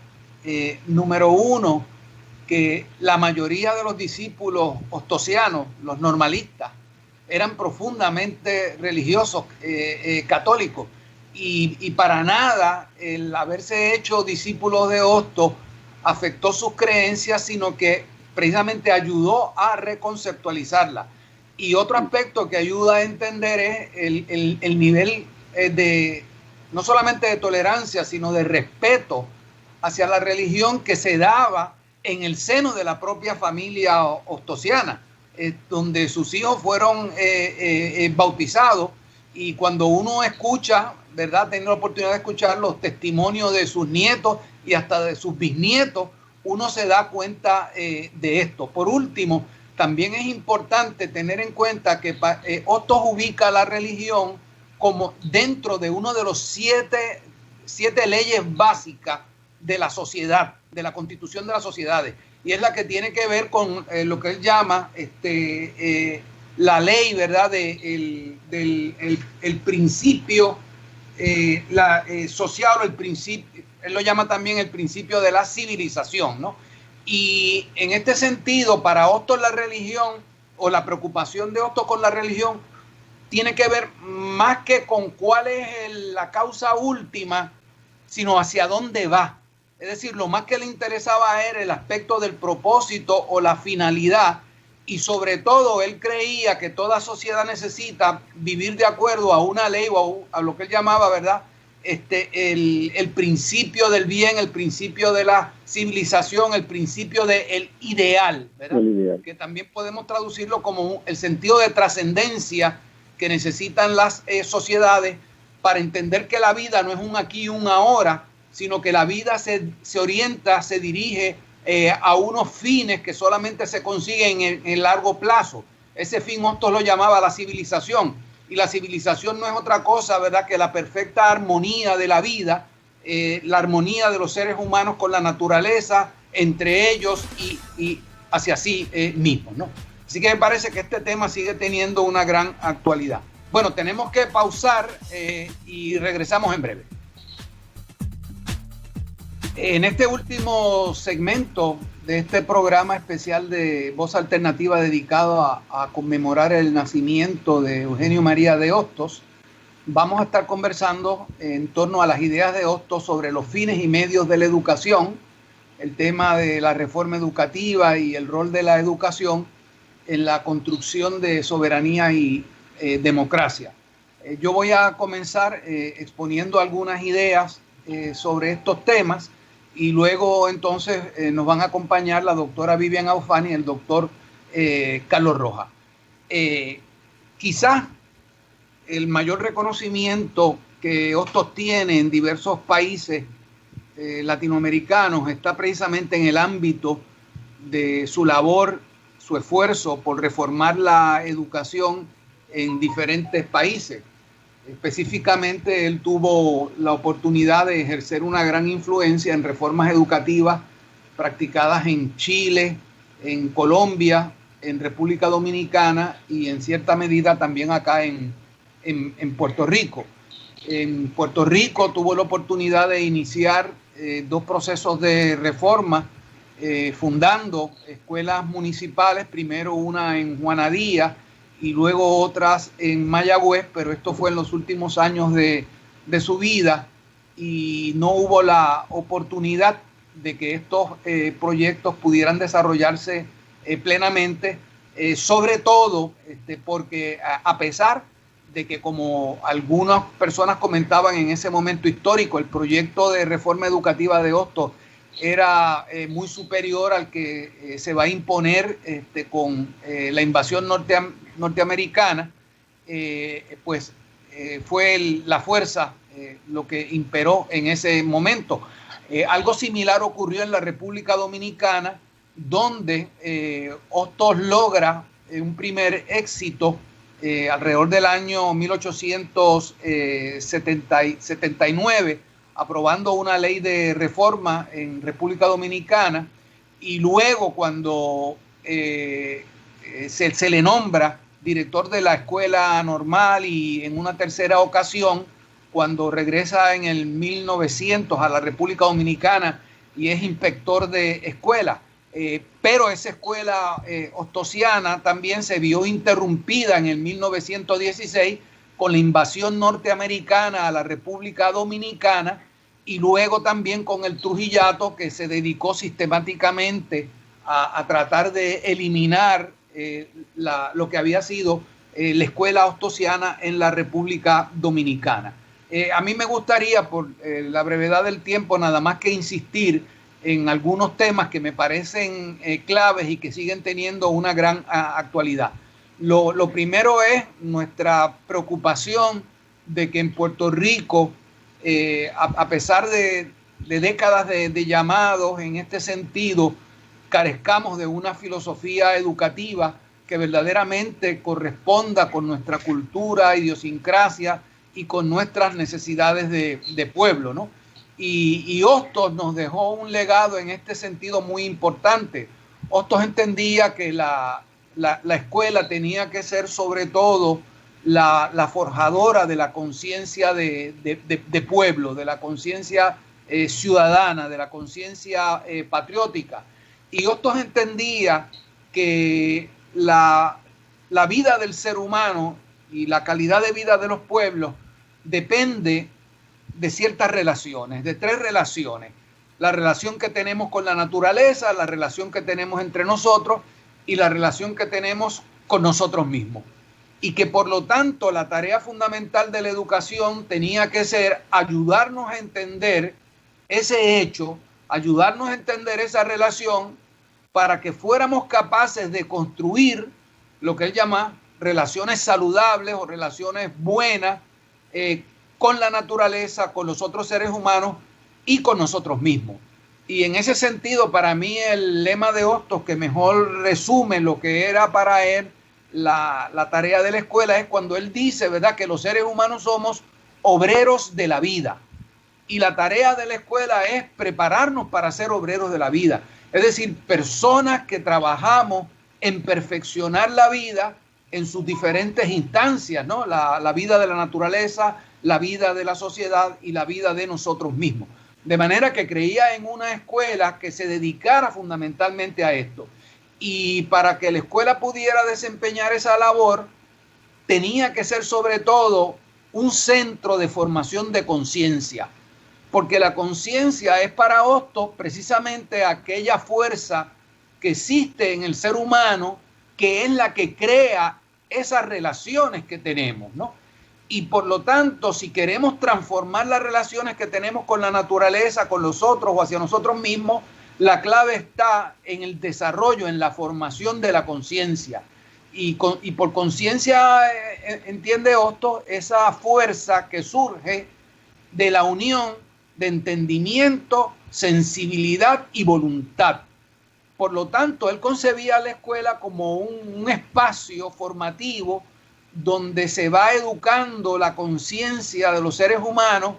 Número uno, que la mayoría de los discípulos ostosianos, los normalistas, eran profundamente religiosos, católicos, y para nada el haberse hecho discípulos de Hostos afectó sus creencias, sino que precisamente ayudó a reconceptualizarla. Y otro aspecto que ayuda a entender es el nivel de, no solamente de tolerancia, sino de respeto hacia la religión que se daba en el seno de la propia familia ostosiana, donde sus hijos fueron bautizados. Y cuando uno escucha, ¿verdad?, tiene la oportunidad de escuchar los testimonios de sus nietos y hasta de sus bisnietos, uno se da cuenta de esto. Por último, también es importante tener en cuenta que Hostos ubica la religión como dentro de uno de los siete leyes básicas de la sociedad, de la constitución de las sociedades, y es la que tiene que ver con lo que él llama la ley, ¿verdad?, el principio social, o el principio, él lo llama también el principio de la civilización, ¿no? Y en este sentido, para Hostos la religión, o la preocupación de Hostos con la religión, tiene que ver más que con cuál es la causa última, sino hacia dónde va. Es decir, lo más que le interesaba era el aspecto del propósito o la finalidad, y sobre todo él creía que toda sociedad necesita vivir de acuerdo a una ley o a lo que él llamaba, ¿verdad?, el principio del bien, el principio de la civilización, el principio del ideal, ¿verdad? El ideal. Que también podemos traducirlo como el sentido de trascendencia que necesitan las sociedades para entender que la vida no es un aquí y un ahora, sino que la vida se orienta, se dirige a unos fines que solamente se consiguen en el largo plazo. Ese fin Hostos lo llamaba la civilización. Y la civilización no es otra cosa, ¿verdad?, que la perfecta armonía de la vida, la armonía de los seres humanos con la naturaleza, entre ellos y hacia sí mismos, ¿no? Así que me parece que este tema sigue teniendo una gran actualidad. Bueno, tenemos que pausar y regresamos en breve. En este último segmento de este programa especial de Voz Alternativa dedicado a conmemorar el nacimiento de Eugenio María de Hostos, vamos a estar conversando en torno a las ideas de Hostos sobre los fines y medios de la educación, el tema de la reforma educativa y el rol de la educación en la construcción de soberanía y democracia. Yo voy a comenzar exponiendo algunas ideas sobre estos temas, y luego entonces nos van a acompañar la doctora Vivian Aufani y el doctor Carlos Rojas. Quizás el mayor reconocimiento que Hostos tiene en diversos países latinoamericanos está precisamente en el ámbito de su labor, su esfuerzo por reformar la educación en diferentes países. Específicamente, él tuvo la oportunidad de ejercer una gran influencia en reformas educativas practicadas en Chile, en Colombia, en República Dominicana y en cierta medida también acá en Puerto Rico. En Puerto Rico tuvo la oportunidad de iniciar dos procesos de reforma, fundando escuelas municipales, primero una en Juana Díaz y luego otras en Mayagüez, pero esto fue en los últimos años de su vida y no hubo la oportunidad de que estos proyectos pudieran desarrollarse plenamente, sobre todo porque a pesar de que, como algunas personas comentaban en ese momento histórico, el proyecto de reforma educativa de Hostos era muy superior al que se va a imponer con la invasión norteamericana, pues fue la fuerza lo que imperó en ese momento. Algo similar ocurrió en la República Dominicana, donde Hostos logra un primer éxito alrededor del año 1879, aprobando una ley de reforma en República Dominicana, y luego cuando se le nombra director de la escuela normal, y en una tercera ocasión cuando regresa en el 1900 a la República Dominicana y es inspector de escuela. Pero esa escuela ostosiana también se vio interrumpida en el 1916 con la invasión norteamericana a la República Dominicana, y luego también con el Trujillato, que se dedicó sistemáticamente a tratar de eliminar lo que había sido la escuela ostosiana en la República Dominicana. A mí me gustaría, por la brevedad del tiempo, nada más que insistir en algunos temas que me parecen claves y que siguen teniendo una gran actualidad. Lo primero es nuestra preocupación de que en Puerto Rico, a pesar de décadas de llamados en este sentido, carezcamos de una filosofía educativa que verdaderamente corresponda con nuestra cultura, idiosincrasia y con nuestras necesidades de pueblo, ¿no? Y Hostos nos dejó un legado en este sentido muy importante. Hostos entendía que la escuela tenía que ser sobre todo la forjadora de la conciencia de pueblo, de la conciencia ciudadana, de la conciencia patriótica. Y Hostos entendía que la vida del ser humano y la calidad de vida de los pueblos depende de ciertas relaciones, de tres relaciones: la relación que tenemos con la naturaleza, la relación que tenemos entre nosotros y la relación que tenemos con nosotros mismos. Y que por lo tanto la tarea fundamental de la educación tenía que ser ayudarnos a entender ese hecho, ayudarnos a entender esa relación, para que fuéramos capaces de construir lo que él llama relaciones saludables o relaciones buenas con la naturaleza, con los otros seres humanos y con nosotros mismos. Y en ese sentido, para mí, el lema de Hostos que mejor resume lo que era para él la tarea de la escuela es cuando él dice, ¿verdad?, que los seres humanos somos obreros de la vida. Y la tarea de la escuela es prepararnos para ser obreros de la vida. Es decir, personas que trabajamos en perfeccionar la vida en sus diferentes instancias, ¿no? La vida de la naturaleza, la vida de la sociedad y la vida de nosotros mismos. De manera que creía en una escuela que se dedicara fundamentalmente a esto. Y para que la escuela pudiera desempeñar esa labor, tenía que ser sobre todo un centro de formación de conciencia. Porque la conciencia es para Hostos precisamente aquella fuerza que existe en el ser humano, que es la que crea esas relaciones que tenemos, ¿no? Y por lo tanto, si queremos transformar las relaciones que tenemos con la naturaleza, con los otros o hacia nosotros mismos, la clave está en el desarrollo, en la formación de la conciencia. Y por conciencia entiende Hostos esa fuerza que surge de la unión de entendimiento, sensibilidad y voluntad. Por lo tanto, él concebía la escuela como un espacio formativo donde se va educando la conciencia de los seres humanos,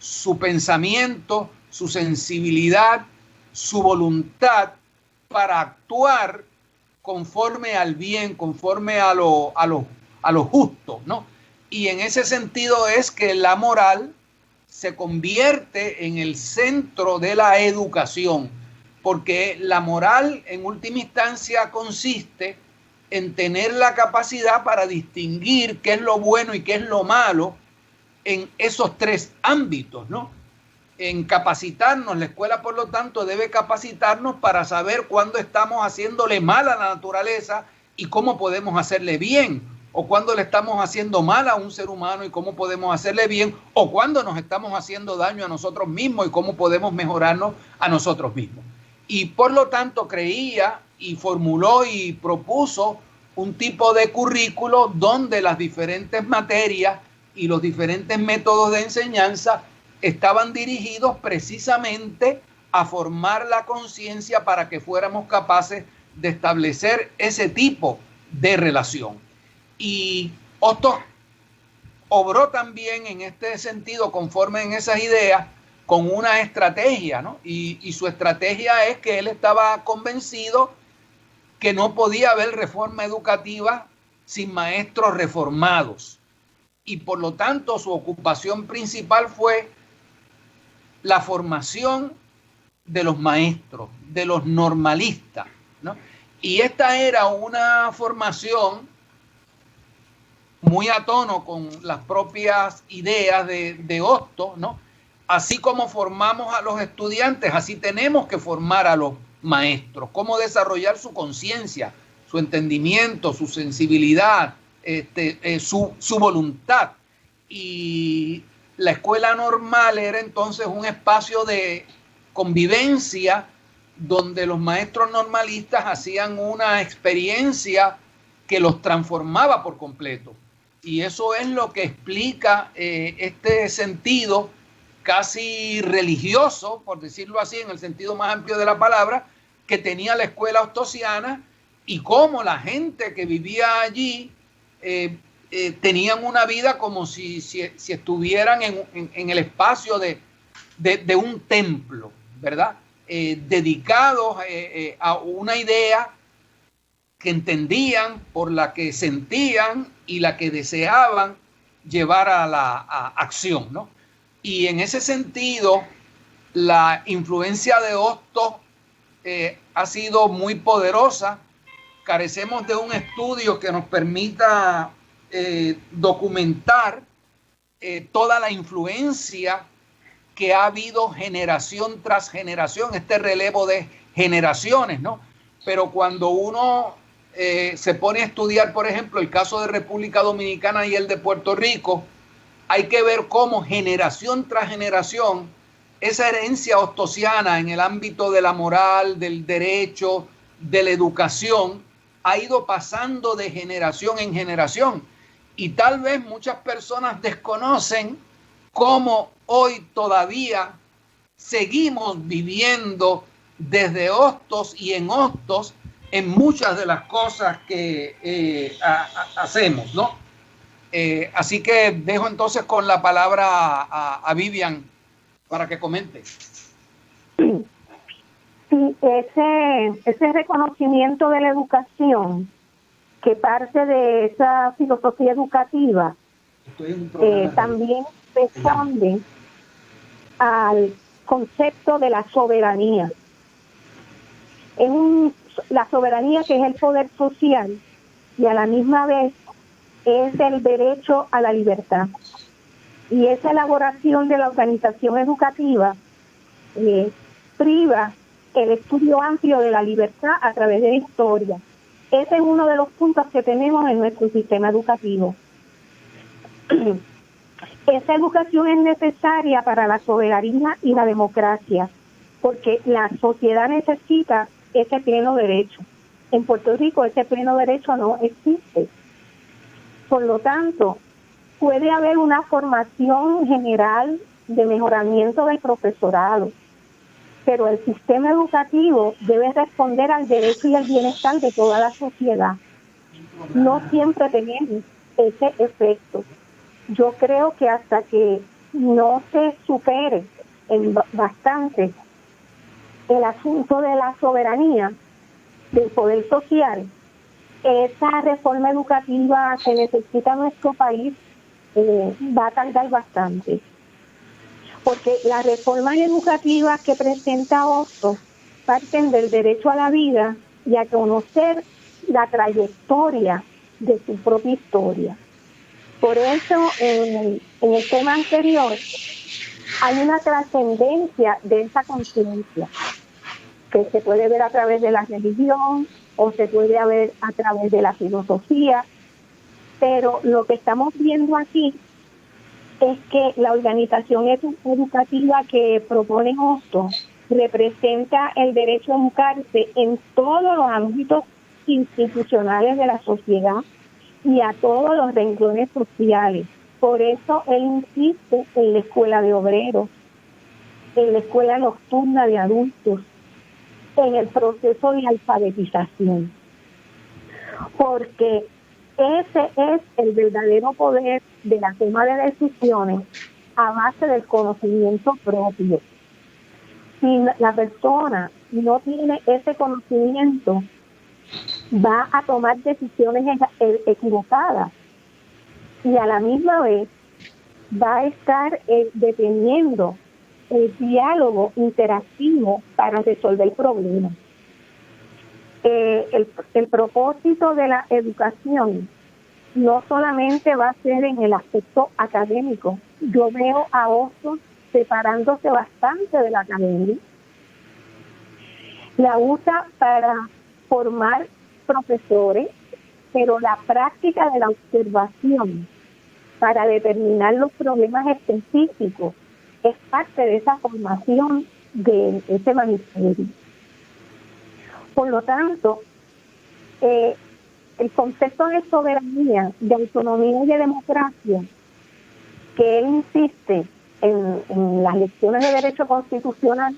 su pensamiento, su sensibilidad, su voluntad, para actuar conforme al bien, conforme a lo justo, ¿no? Y en ese sentido es que la moral se convierte en el centro de la educación, porque la moral en última instancia consiste en tener la capacidad para distinguir qué es lo bueno y qué es lo malo en esos tres ámbitos, ¿no? En capacitarnos, la escuela por lo tanto debe capacitarnos para saber cuándo estamos haciéndole mal a la naturaleza y cómo podemos hacerle bien, o cuándo le estamos haciendo mal a un ser humano y cómo podemos hacerle bien, o cuándo nos estamos haciendo daño a nosotros mismos y cómo podemos mejorarnos a nosotros mismos. Y por lo tanto creía y formuló y propuso un tipo de currículo donde las diferentes materias y los diferentes métodos de enseñanza estaban dirigidos precisamente a formar la conciencia para que fuéramos capaces de establecer ese tipo de relación. Y Hostos obró también en este sentido, conforme en esas ideas, con una estrategia, ¿no? Y su estrategia es que él estaba convencido que no podía haber reforma educativa sin maestros reformados. Y por lo tanto su ocupación principal fue la formación de los maestros, de los normalistas, ¿no? Y esta era una formación muy a tono con las propias ideas de Hostos, ¿no? Así como formamos a los estudiantes, así tenemos que formar a los maestros, cómo desarrollar su conciencia, su entendimiento, su sensibilidad, su voluntad. Y la escuela normal era entonces un espacio de convivencia donde los maestros normalistas hacían una experiencia que los transformaba por completo. Y eso es lo que explica este sentido casi religioso, por decirlo así, en el sentido más amplio de la palabra, que tenía la escuela hostosiana, y cómo la gente que vivía allí tenían una vida como si estuvieran en el espacio de un templo, ¿verdad? Dedicados a una idea que entendían, por la que sentían y la que deseaban llevar a la acción, ¿no? Y en ese sentido, la influencia de Hostos ha sido muy poderosa. Carecemos de un estudio que nos permita documentar toda la influencia que ha habido generación tras generación, este relevo de generaciones, ¿no? Pero cuando uno se pone a estudiar, por ejemplo, el caso de República Dominicana y el de Puerto Rico, hay que ver cómo generación tras generación esa herencia hostosiana en el ámbito de la moral, del derecho, de la educación, ha ido pasando de generación en generación. Y tal vez muchas personas desconocen cómo hoy todavía seguimos viviendo desde Hostos y en Hostos en muchas de las cosas que hacemos, ¿no? Así que dejo entonces con la palabra a Vivian para que comente. Sí, ese reconocimiento de la educación que parte de esa filosofía educativa también responde al concepto de la soberanía. La soberanía, que es el poder social, y a la misma vez es el derecho a la libertad. Y esa elaboración de la organización educativa priva el estudio amplio de la libertad a través de la historia. Ese es uno de los puntos que tenemos en nuestro sistema educativo. Esa educación es necesaria para la soberanía y la democracia, porque la sociedad necesita ese pleno derecho. En Puerto Rico ese pleno derecho no existe. Por lo tanto, puede haber una formación general de mejoramiento del profesorado, pero el sistema educativo debe responder al derecho y al bienestar de toda la sociedad. No siempre tenemos ese efecto. Yo creo que hasta que no se supere bastante el asunto de la soberanía, del poder social, esa reforma educativa que necesita nuestro país va a tardar bastante. Porque las reformas educativas que presenta Hostos parten del derecho a la vida y a conocer la trayectoria de su propia historia. Por eso, en el tema anterior, hay una trascendencia de esa conciencia que se puede ver a través de la religión o se puede ver a través de la filosofía, pero lo que estamos viendo aquí es que la organización educativa que propone Hostos representa el derecho a educarse en todos los ámbitos institucionales de la sociedad y a todos los renglones sociales. Por eso él insiste en la escuela de obreros, en la escuela nocturna de adultos, en el proceso de alfabetización. Porque ese es el verdadero poder de la toma de decisiones a base del conocimiento propio. Si la persona no tiene ese conocimiento, va a tomar decisiones equivocadas y a la misma vez va a estar deteniendo el diálogo interactivo para resolver problemas. El propósito de la educación no solamente va a ser en el aspecto académico. Yo veo a Hostos separándose bastante de la academia. La usa para formar profesores, pero la práctica de la observación para determinar los problemas específicos es parte de esa formación de ese magisterio. Por lo tanto, el concepto de soberanía, de autonomía y de democracia, que él insiste en las lecciones de derecho constitucional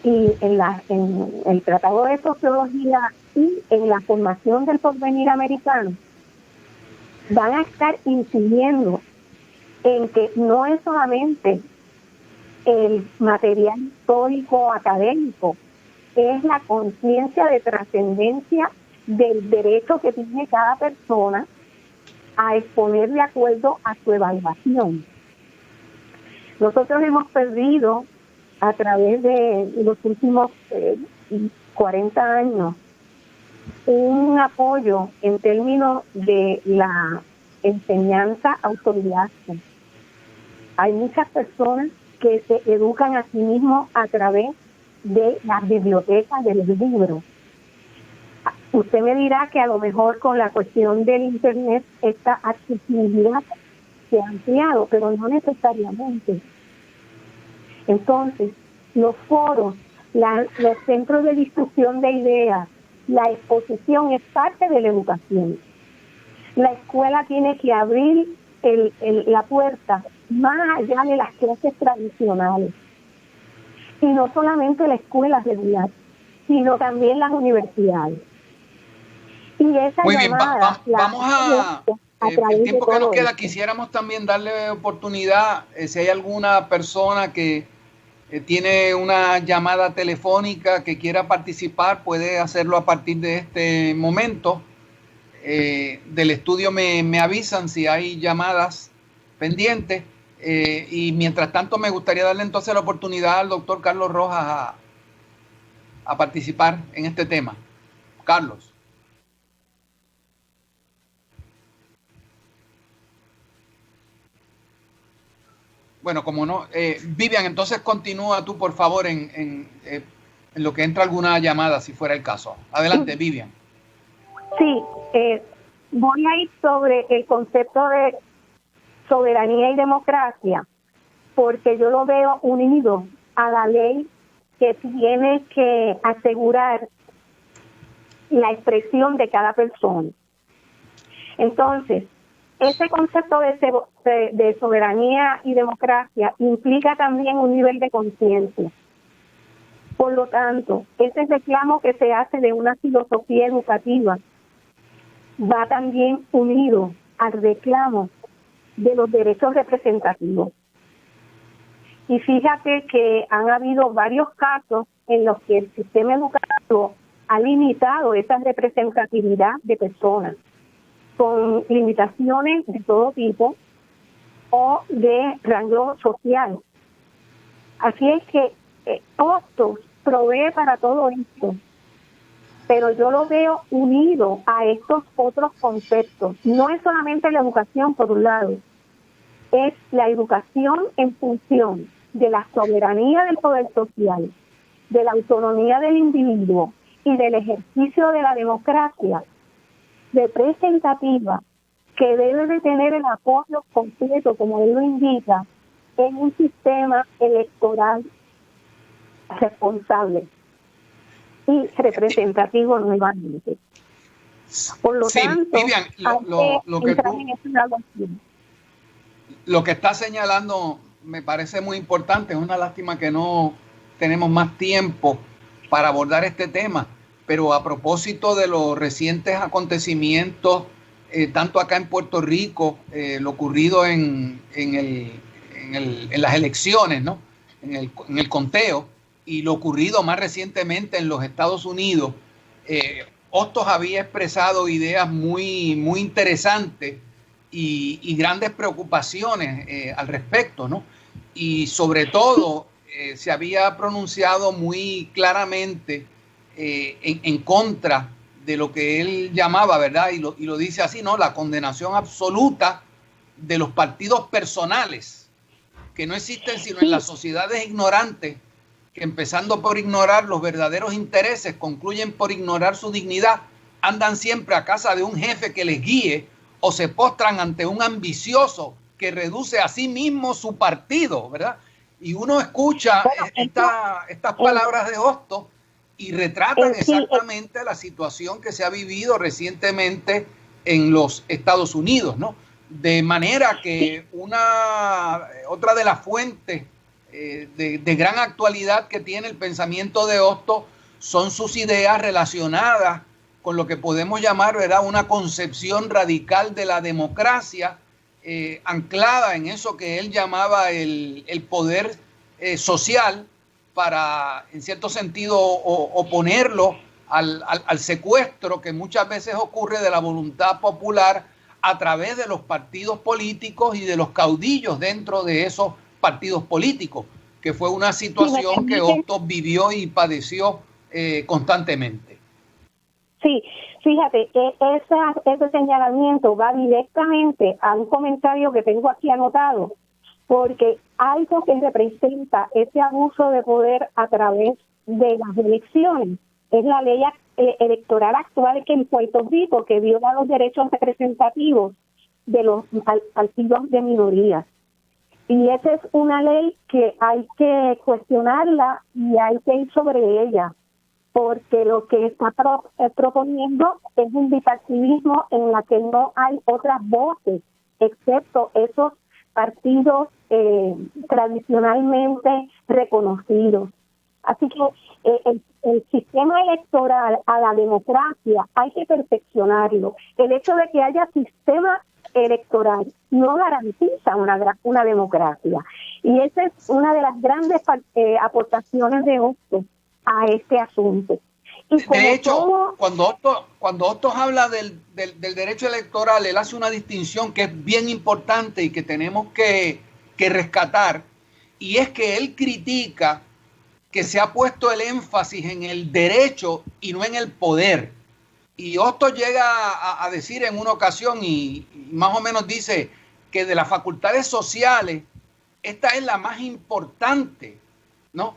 y en el Tratado de Sociología y en la formación del porvenir americano, van a estar incidiendo en que no es solamente el material histórico académico, es la conciencia de trascendencia del derecho que tiene cada persona a exponer de acuerdo a su evaluación. Nosotros hemos perdido a través de los últimos 40 años un apoyo en términos de la enseñanza autodidacta. Hay muchas personas que se educan a sí mismos a través de las bibliotecas, de los libros. Usted me dirá que a lo mejor con la cuestión del Internet esta accesibilidad se ha ampliado, pero no necesariamente. Entonces, los foros, los centros de discusión de ideas, la exposición es parte de la educación. La escuela tiene que abrir la puerta más allá de las clases tradicionales. Y no solamente la escuela regular, sino también las universidades. Y esa muy bien, vamos a el tiempo que nos queda, esto. Quisiéramos también darle oportunidad, si hay alguna persona que tiene una llamada telefónica que quiera participar, puede hacerlo a partir de este momento. Del estudio me avisan si hay llamadas pendientes. Y mientras tanto me gustaría darle entonces la oportunidad al doctor Carlos Rojas a participar en este tema. Carlos. Bueno, como no, Vivian, entonces continúa tú, por favor, en lo que entra alguna llamada, si fuera el caso. Adelante, Vivian. Sí, voy a ir sobre el concepto de soberanía y democracia, porque yo lo veo unido a la ley que tiene que asegurar la expresión de cada persona. Entonces, ese concepto de soberanía y democracia implica también un nivel de conciencia. Por lo tanto, ese reclamo que se hace de una filosofía educativa va también unido al reclamo de los derechos representativos. Y fíjate que han habido varios casos en los que el sistema educativo ha limitado esa representatividad de personas con limitaciones de todo tipo o de rango social. Así es que Hostos provee para todo esto, pero yo lo veo unido a estos otros conceptos. No es solamente la educación, por un lado, es la educación en función de la soberanía del poder social, de la autonomía del individuo y del ejercicio de la democracia representativa, que debe de tener el apoyo completo, como él lo indica, en un sistema electoral responsable y representativo nuevamente. Por lo tanto, Vivian, lo que está señalando me parece muy importante. Es una lástima que no tenemos más tiempo para abordar este tema, pero a propósito de los recientes acontecimientos, tanto acá en Puerto Rico, lo ocurrido en en las elecciones, ¿no? En el conteo, y lo ocurrido más recientemente en los Estados Unidos, Hostos había expresado ideas muy, muy interesantes y grandes preocupaciones al respecto, ¿no? Y sobre todo se había pronunciado muy claramente en contra de lo que él llamaba, ¿verdad? Y lo dice así, ¿no? La condenación absoluta de los partidos personales, que no existen sino en las sociedades ignorantes, que empezando por ignorar los verdaderos intereses, concluyen por ignorar su dignidad, andan siempre a casa de un jefe que les guíe o se postran ante un ambicioso que reduce a sí mismo su partido, ¿verdad? Y uno escucha estas palabras de Hostos y retratan exactamente la situación que se ha vivido recientemente en los Estados Unidos, ¿no? De manera que otra de las fuentes de gran actualidad que tiene el pensamiento de Hostos son sus ideas relacionadas con lo que podemos llamar, ¿verdad?, una concepción radical de la democracia, anclada en eso que él llamaba el poder social, para, en cierto sentido, oponerlo al secuestro que muchas veces ocurre de la voluntad popular a través de los partidos políticos y de los caudillos dentro de esos partidos políticos, que fue una situación que Hostos vivió y padeció constantemente. Sí, fíjate, ese señalamiento va directamente a un comentario que tengo aquí anotado, porque algo que representa ese abuso de poder a través de las elecciones es la ley electoral actual que en Puerto Rico, que viola los derechos representativos de los partidos de minorías. Y esa es una ley que hay que cuestionarla y hay que ir sobre ella, porque lo que está proponiendo es un bipartidismo en la que no hay otras voces, excepto esos partidos tradicionalmente reconocidos. Así que el sistema electoral a la democracia hay que perfeccionarlo. El hecho de que haya sistema electoral no garantiza una democracia. Y esa es una de las grandes aportaciones de Hostos a este asunto. Y de hecho, cuando Hostos habla del derecho electoral, él hace una distinción que es bien importante y que tenemos que rescatar, y es que él critica que se ha puesto el énfasis en el derecho y no en el poder. Y Hostos llega a decir en una ocasión, y más o menos dice que de las facultades sociales, esta es la más importante, ¿no?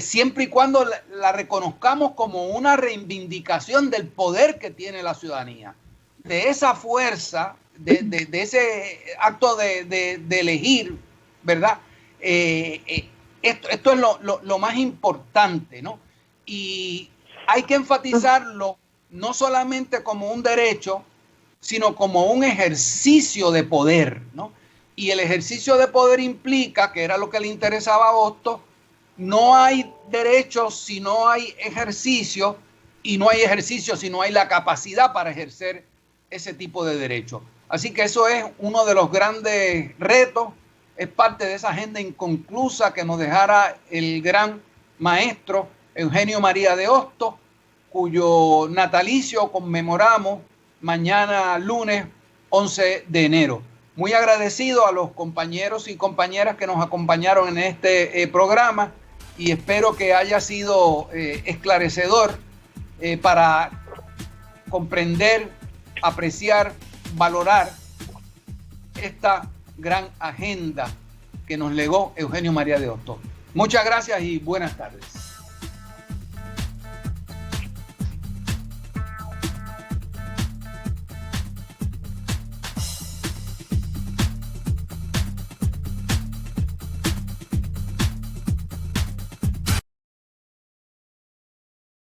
Siempre y cuando la reconozcamos como una reivindicación del poder que tiene la ciudadanía, de esa fuerza, de ese acto de elegir, ¿verdad? Esto es lo más importante, ¿no? Y hay que enfatizarlo no solamente como un derecho, sino como un ejercicio de poder, ¿no? Y el ejercicio de poder implica, que era lo que le interesaba a Hostos, no hay derechos si no hay ejercicio, y no hay ejercicio si no hay la capacidad para ejercer ese tipo de derechos. Así que eso es uno de los grandes retos, es parte de esa agenda inconclusa que nos dejara el gran maestro Eugenio María de Hostos, cuyo natalicio conmemoramos mañana lunes 11 de enero. Muy agradecido a los compañeros y compañeras que nos acompañaron en este programa, y espero que haya sido esclarecedor para comprender, apreciar, valorar esta gran agenda que nos legó Eugenio María de Hostos. Muchas gracias y buenas tardes.